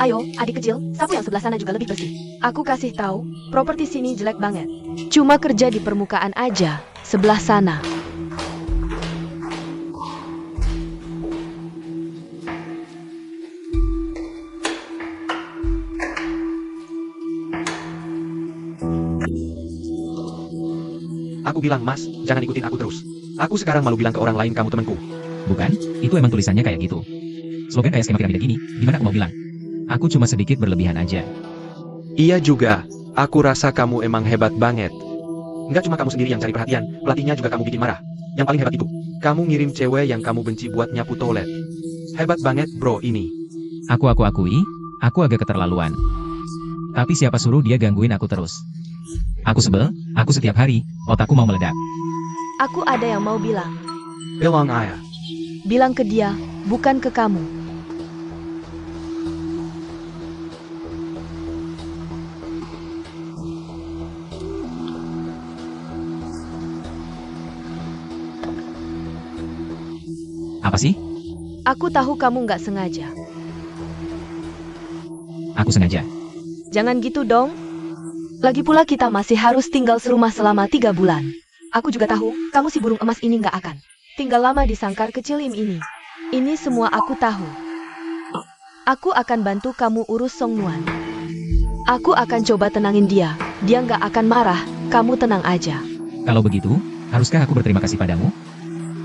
Ayo, adik kecil, sapu yang sebelah sana juga lebih bersih. Aku kasih tahu, properti sini jelek banget. Cuma kerja di permukaan aja, sebelah sana. Aku bilang, Mas, jangan ikutin aku terus. Aku sekarang malu bilang ke orang lain kamu temanku. Bukan, itu emang tulisannya kayak gitu. Slogan kayak skema piramida gini, gimana aku mau bilang? Aku cuma sedikit berlebihan aja. Iya juga, aku rasa kamu emang hebat banget. Nggak cuma kamu sendiri yang cari perhatian, pelatihnya juga kamu bikin marah. Yang paling hebat itu, kamu ngirim cewek yang kamu benci buat nyapu toilet. Hebat banget bro ini. Aku akui, aku agak keterlaluan. Tapi siapa suruh dia gangguin aku terus? Aku sebel, aku setiap hari, otakku mau meledak. Aku ada yang mau bilang. Bilang ayah. Bilang ke dia, bukan ke kamu. Apa sih? Aku tahu kamu nggak sengaja. Aku sengaja. Jangan gitu dong. Lagi pula kita masih harus tinggal serumah selama 3 bulan. Aku juga tahu, kamu si burung emas ini nggak akan tinggal lama di sangkar kecil ini. Ini semua aku tahu. Aku akan bantu kamu urus Song Nuan. Aku akan coba tenangin dia. Dia nggak akan marah, kamu tenang aja. Kalau begitu, haruskah aku berterima kasih padamu?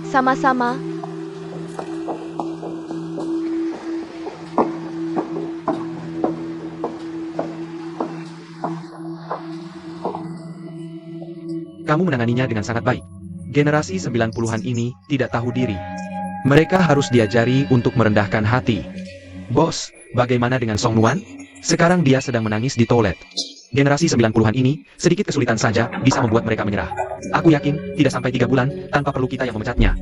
Sama-sama. Kamu menanganinya dengan sangat baik. Generasi 90-an ini tidak tahu diri. Mereka harus diajari untuk merendahkan hati. Bos, bagaimana dengan Song Nuan? Sekarang dia sedang menangis di toilet. Generasi 90-an ini, sedikit kesulitan saja bisa membuat mereka menyerah. Aku yakin, tidak sampai 3 bulan, tanpa perlu kita yang memecatnya.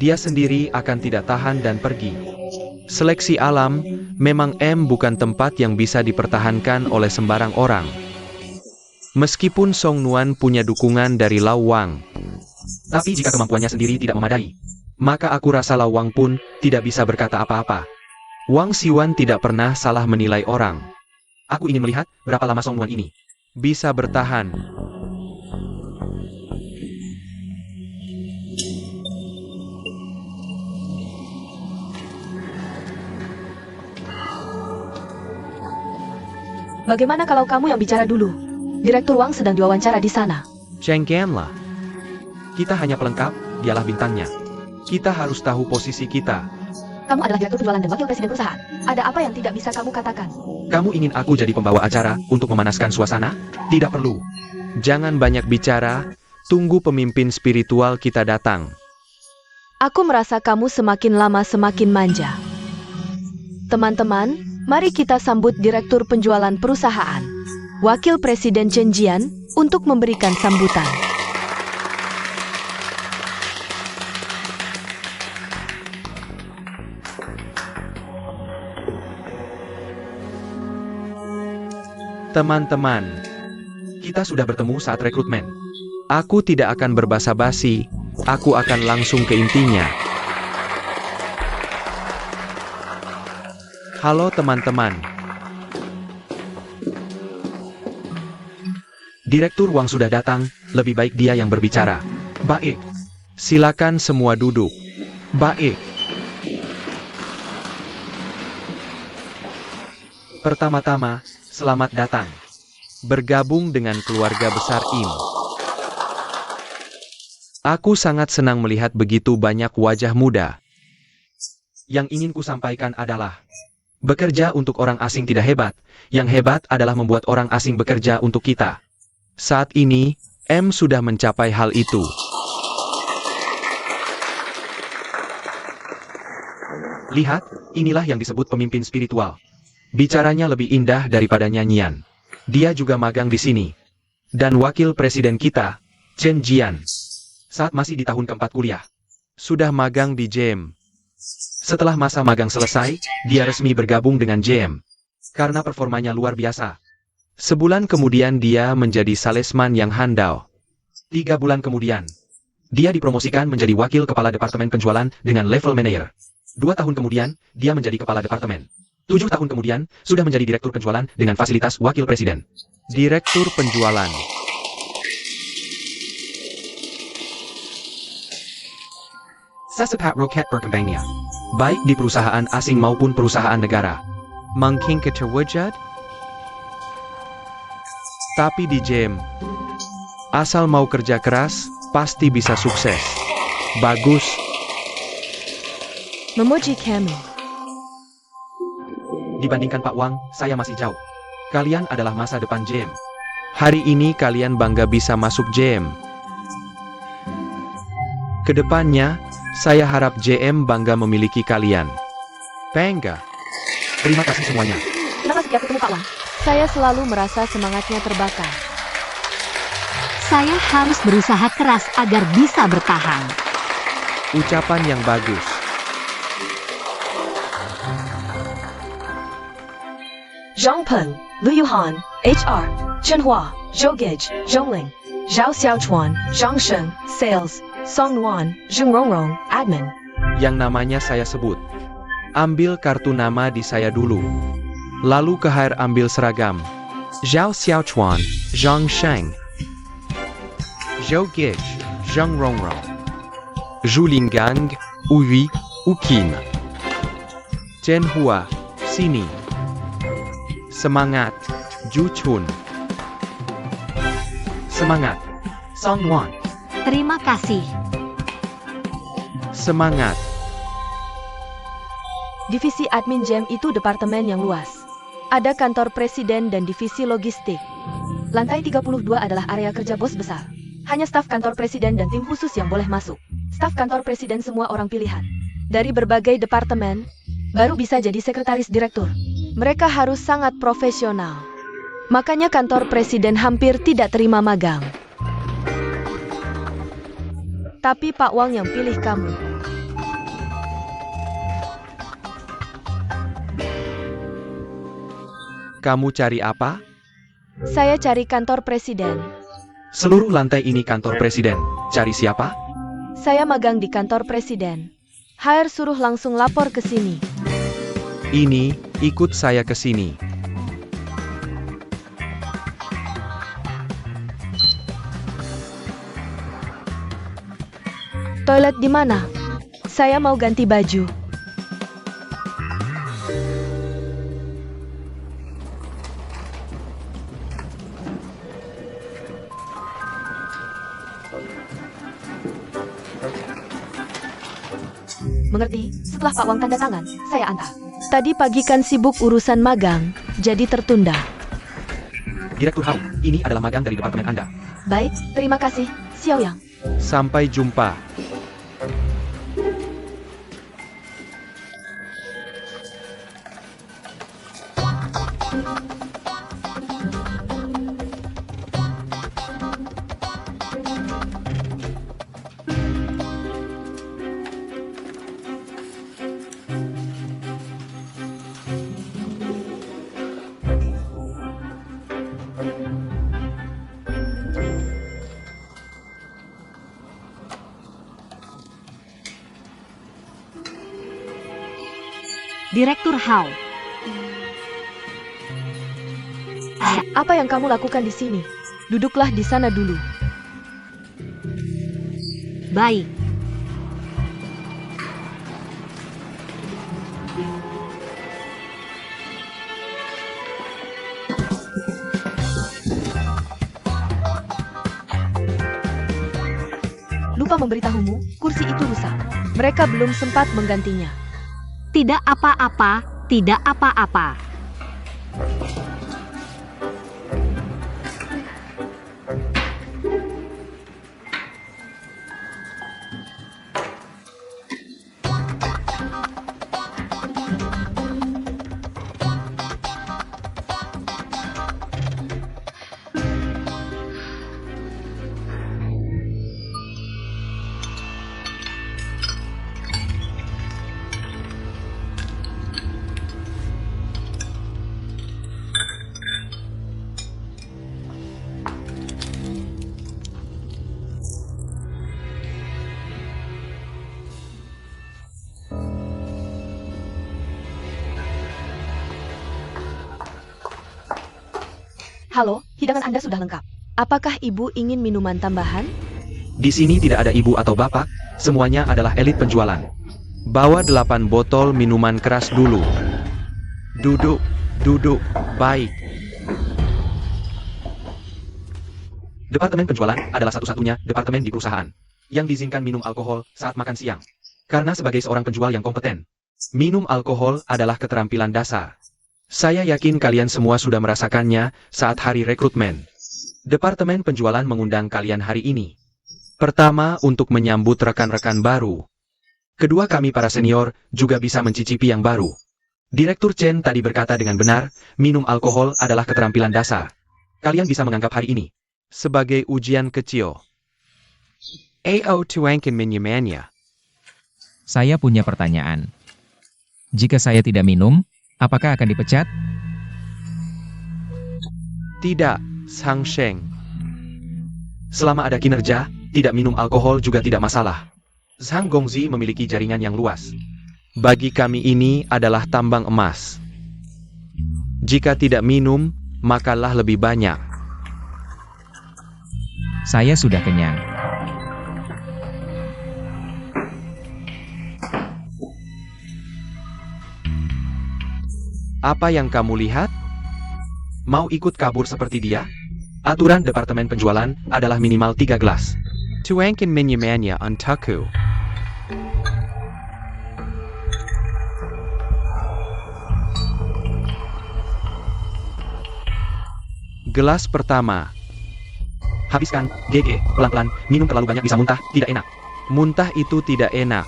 Dia sendiri akan tidak tahan dan pergi. Seleksi alam, memang bukan tempat yang bisa dipertahankan oleh sembarang orang. Meskipun Song Nuan punya dukungan dari Lau Wang. Tapi jika kemampuannya sendiri tidak memadai, maka aku rasa Lau Wang pun tidak bisa berkata apa-apa. Wang Xiwan tidak pernah salah menilai orang. Aku ingin melihat berapa lama Song Nuan ini bisa bertahan. Bagaimana kalau kamu yang bicara dulu? Direktur Wang sedang diwawancara di sana. Cengkenlah. Kita hanya pelengkap, dialah bintangnya. Kita harus tahu posisi kita. Kamu adalah direktur penjualan dan wakil presiden perusahaan. Ada apa yang tidak bisa kamu katakan? Kamu ingin aku jadi pembawa acara untuk memanaskan suasana? Tidak perlu. Jangan banyak bicara, tunggu pemimpin spiritual kita datang. Aku merasa kamu semakin lama semakin manja. Teman-teman, mari kita sambut direktur penjualan perusahaan, Wakil Presiden Chen Jian, untuk memberikan sambutan. Teman-teman, kita sudah bertemu saat rekrutmen. Aku tidak akan berbasa-basi, aku akan langsung ke intinya. Halo teman-teman. Direktur Wang sudah datang, lebih baik dia yang berbicara. Baik. Silakan semua duduk. Baik. Pertama-tama, selamat datang. Bergabung dengan keluarga besar Im. Aku sangat senang melihat begitu banyak wajah muda. Yang ingin ku sampaikan adalah, bekerja untuk orang asing tidak hebat. Yang hebat adalah membuat orang asing bekerja untuk kita. Saat ini, M sudah mencapai hal itu. Lihat, inilah yang disebut pemimpin spiritual. Bicaranya lebih indah daripada nyanyian. Dia juga magang di sini. Dan wakil presiden kita, Chen Jian, saat masih di tahun keempat kuliah, sudah magang di JM. Setelah masa magang selesai, dia resmi bergabung dengan JM. Karena performanya luar biasa. Sebulan kemudian dia menjadi salesman yang handal. 3 bulan kemudian, dia dipromosikan menjadi wakil kepala departemen penjualan dengan level manager. 2 tahun kemudian, dia menjadi kepala departemen. 7 tahun kemudian, sudah menjadi direktur penjualan dengan fasilitas wakil presiden. Direktur penjualan. Sesepat roket berkembangnya, baik di perusahaan asing maupun perusahaan negara. Mungkin terwujud? Tapi di JM, asal mau kerja keras, pasti bisa sukses. Bagus. Memuji kami. Dibandingkan Pak Wang, saya masih jauh. Kalian adalah masa depan JM. Hari ini kalian bangga bisa masuk JM. Kedepannya, saya harap JM bangga memiliki kalian. Bangga. Terima kasih semuanya. Kenapa setiap ketemu Pak Wang, saya selalu merasa semangatnya terbakar. Saya harus berusaha keras agar bisa bertahan. Ucapan yang bagus. Zhang Peng, Lu Yuhan, HR, Chen Hua, Zhou Gage, Zhong Ling, Zhao Xiaochuan, Zhang Sheng, Sales, Song Nuan, Zheng Rongrong, Admin. Yang namanya saya sebut. Ambil kartu nama di saya dulu. Lalu ke HR ambil seragam. Zhao Xiaochuan, Zhang Sheng, Zhou Gage, Zheng Rongrong, Zhu Linggang, Uwi, Ukin. Chen Hua, sini. Semangat, Ju Chun. Semangat, Song Nuan. Terima kasih. Semangat. Divisi admin JEM itu departemen yang luas. Ada kantor presiden dan divisi logistik. Lantai 32 adalah area kerja bos besar. Hanya staf kantor presiden dan tim khusus yang boleh masuk. Staf kantor presiden semua orang pilihan. Dari berbagai departemen, baru bisa jadi sekretaris direktur. Mereka harus sangat profesional. Makanya kantor presiden hampir tidak terima magang. Tapi Pak Wang yang pilih kamu. Kamu cari apa? Saya cari kantor presiden. Seluruh lantai ini kantor presiden. Cari siapa? Saya magang di kantor presiden. HR suruh langsung lapor ke sini. Ini, ikut saya ke sini. Toilet di mana? Saya mau ganti baju. Mengerti? Setelah Pak Wang tanda tangan, saya antar. Tadi pagi kan sibuk urusan magang, jadi tertunda. Direktur Hao, ini adalah magang dari departemen Anda. Baik, terima kasih, Xiao Yang. Sampai jumpa. Direktur Hao. Apa yang kamu lakukan di sini? Duduklah di sana dulu. Baik. Lupa memberitahumu, kursi itu rusak. Mereka belum sempat menggantinya. Tidak apa-apa, tidak apa-apa. Halo, hidangan Anda sudah lengkap. Apakah ibu ingin minuman tambahan? Di sini tidak ada ibu atau bapak, semuanya adalah elit penjualan. Bawa 8 botol minuman keras dulu. Duduk, duduk, baik. Departemen penjualan adalah satu-satunya departemen di perusahaan yang diizinkan minum alkohol saat makan siang. Karena sebagai seorang penjual yang kompeten, minum alkohol adalah keterampilan dasar. Saya yakin kalian semua sudah merasakannya saat hari rekrutmen. Departemen penjualan mengundang kalian hari ini. Pertama, untuk menyambut rekan-rekan baru. Kedua, kami para senior juga bisa mencicipi yang baru. Direktur Chen tadi berkata dengan benar, minum alkohol adalah keterampilan dasar. Kalian bisa menganggap hari ini sebagai ujian kecil. AO tuangkan minumannya. Saya punya pertanyaan. Jika saya tidak minum, apakah akan dipecat? Tidak, Sang Sheng. Selama ada kinerja, tidak minum alkohol juga tidak masalah. Zhang Gongzi memiliki jaringan yang luas. Bagi kami ini adalah tambang emas. Jika tidak minum, makanlah lebih banyak. Saya sudah kenyang. Apa yang kamu lihat? Mau ikut kabur seperti dia? Aturan departemen penjualan adalah minimal 3 gelas. Tuangkan minumannya untukku. Gelas pertama. Habiskan, GG, pelan-pelan, minum terlalu banyak bisa muntah, tidak enak. Muntah itu tidak enak.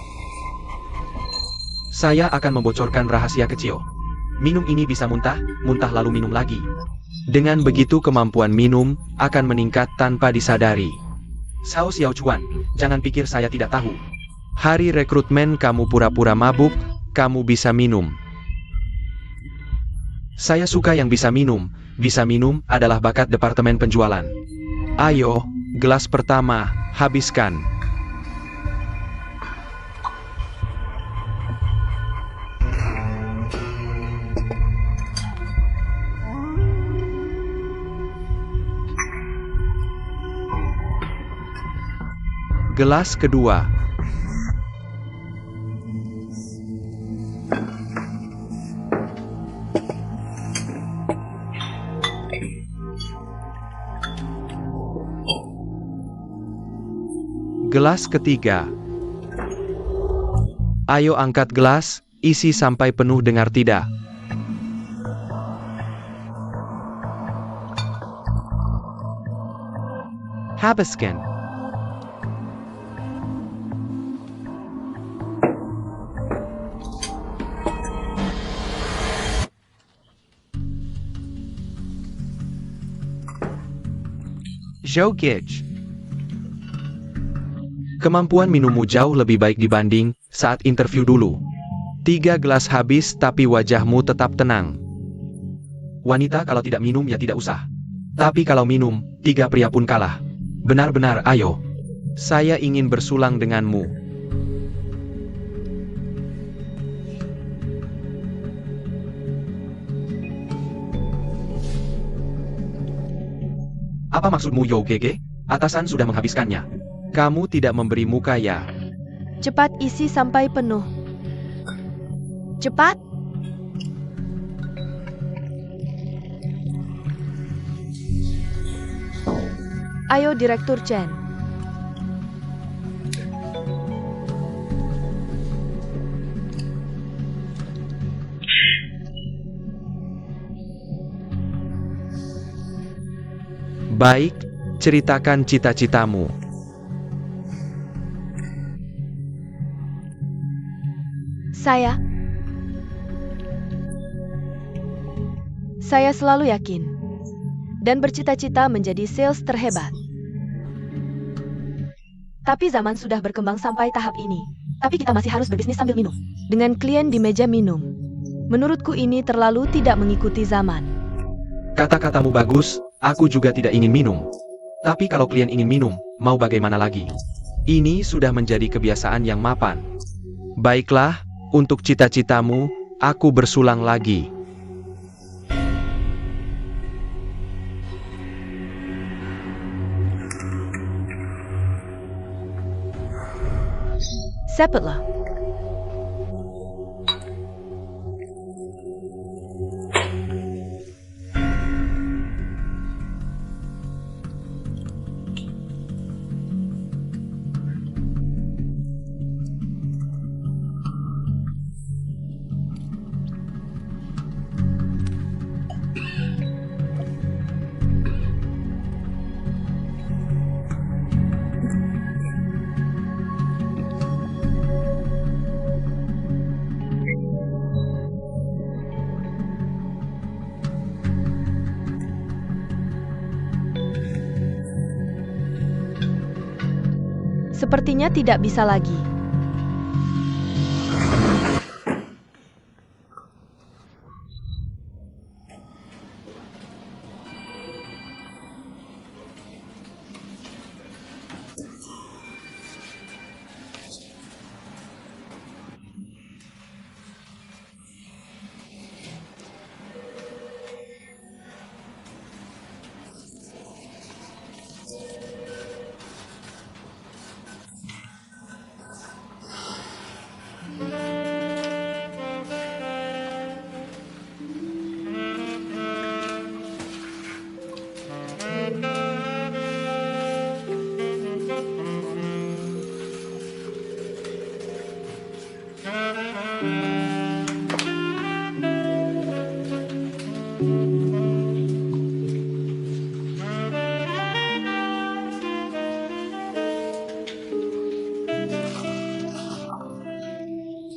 Saya akan membocorkan rahasia kecil. Minum ini bisa muntah, muntah lalu minum lagi. Dengan begitu kemampuan minum akan meningkat tanpa disadari. Sao Xiaochuan, jangan pikir saya tidak tahu. Hari rekrutmen kamu pura-pura mabuk, kamu bisa minum. Saya suka yang bisa minum. Bisa minum adalah bakat departemen penjualan. Ayo, gelas pertama, habiskan. Gelas kedua. Gelas ketiga. Ayo angkat gelas, isi sampai penuh dengar tidak. Habiskan. Zhou-gij. Kemampuan minummu jauh lebih baik dibanding saat interview dulu. 3 gelas habis tapi wajahmu tetap tenang. Wanita kalau tidak minum ya tidak usah. Tapi kalau minum, 3 pria pun kalah. Benar-benar ayo. Saya ingin bersulang denganmu. Apa maksudmu Yo Gege? Atasan sudah menghabiskannya. Kamu tidak memberi muka ya? Cepat isi sampai penuh. Cepat! Ayo Direktur Chen. Baik, ceritakan cita-citamu. Saya selalu yakin dan bercita-cita menjadi sales terhebat. Tapi zaman sudah berkembang sampai tahap ini. Tapi kita masih harus berbisnis sambil minum. Dengan klien di meja minum. Menurutku ini terlalu tidak mengikuti zaman. Kata-katamu bagus, aku juga tidak ingin minum. Tapi kalau klien ingin minum, mau bagaimana lagi? Ini sudah menjadi kebiasaan yang mapan. Baiklah, untuk cita-citamu, aku bersulang lagi. Cepatlah. Sepertinya tidak bisa lagi.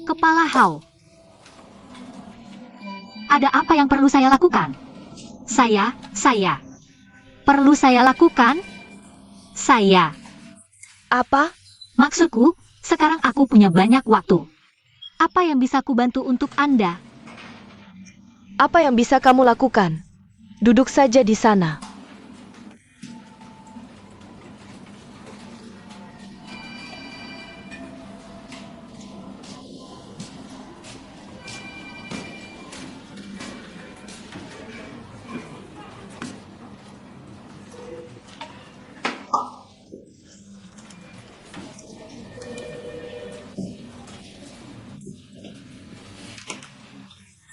Kepala Hao. Ada apa yang perlu saya lakukan? Saya. Perlu saya lakukan? Saya. Apa? Maksudku, sekarang aku punya banyak waktu. Apa yang bisa kubantu untuk Anda? Apa yang bisa kamu lakukan? Duduk saja di sana.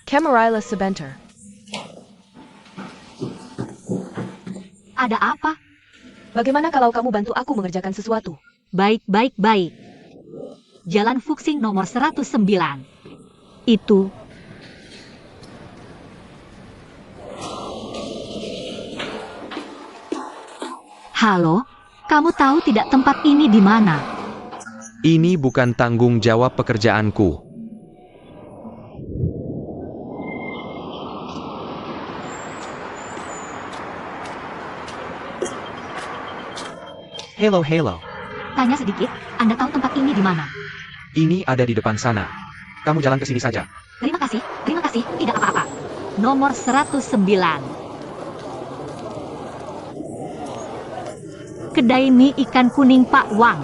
Camarilla sebentar. Ada apa? Bagaimana kalau kamu bantu aku mengerjakan sesuatu? Baik. Jalan Fuxing nomor 109. Itu. Halo, kamu tahu tidak tempat ini di mana? Ini bukan tanggung jawab pekerjaanku. Hello. Tanya sedikit, Anda tahu tempat ini di mana? Ini ada di depan sana. Kamu jalan ke sini saja. Terima kasih, tidak apa-apa. Nomor 109. Kedai mie ikan kuning Pak Wang.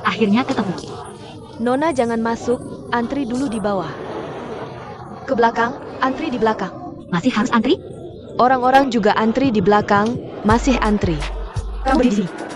Akhirnya ketemu. Nona jangan masuk, antri dulu di bawah. Ke belakang, antri di belakang. Masih harus antri? Orang-orang juga antri di belakang, masih antri. Kamu berdiri di sini.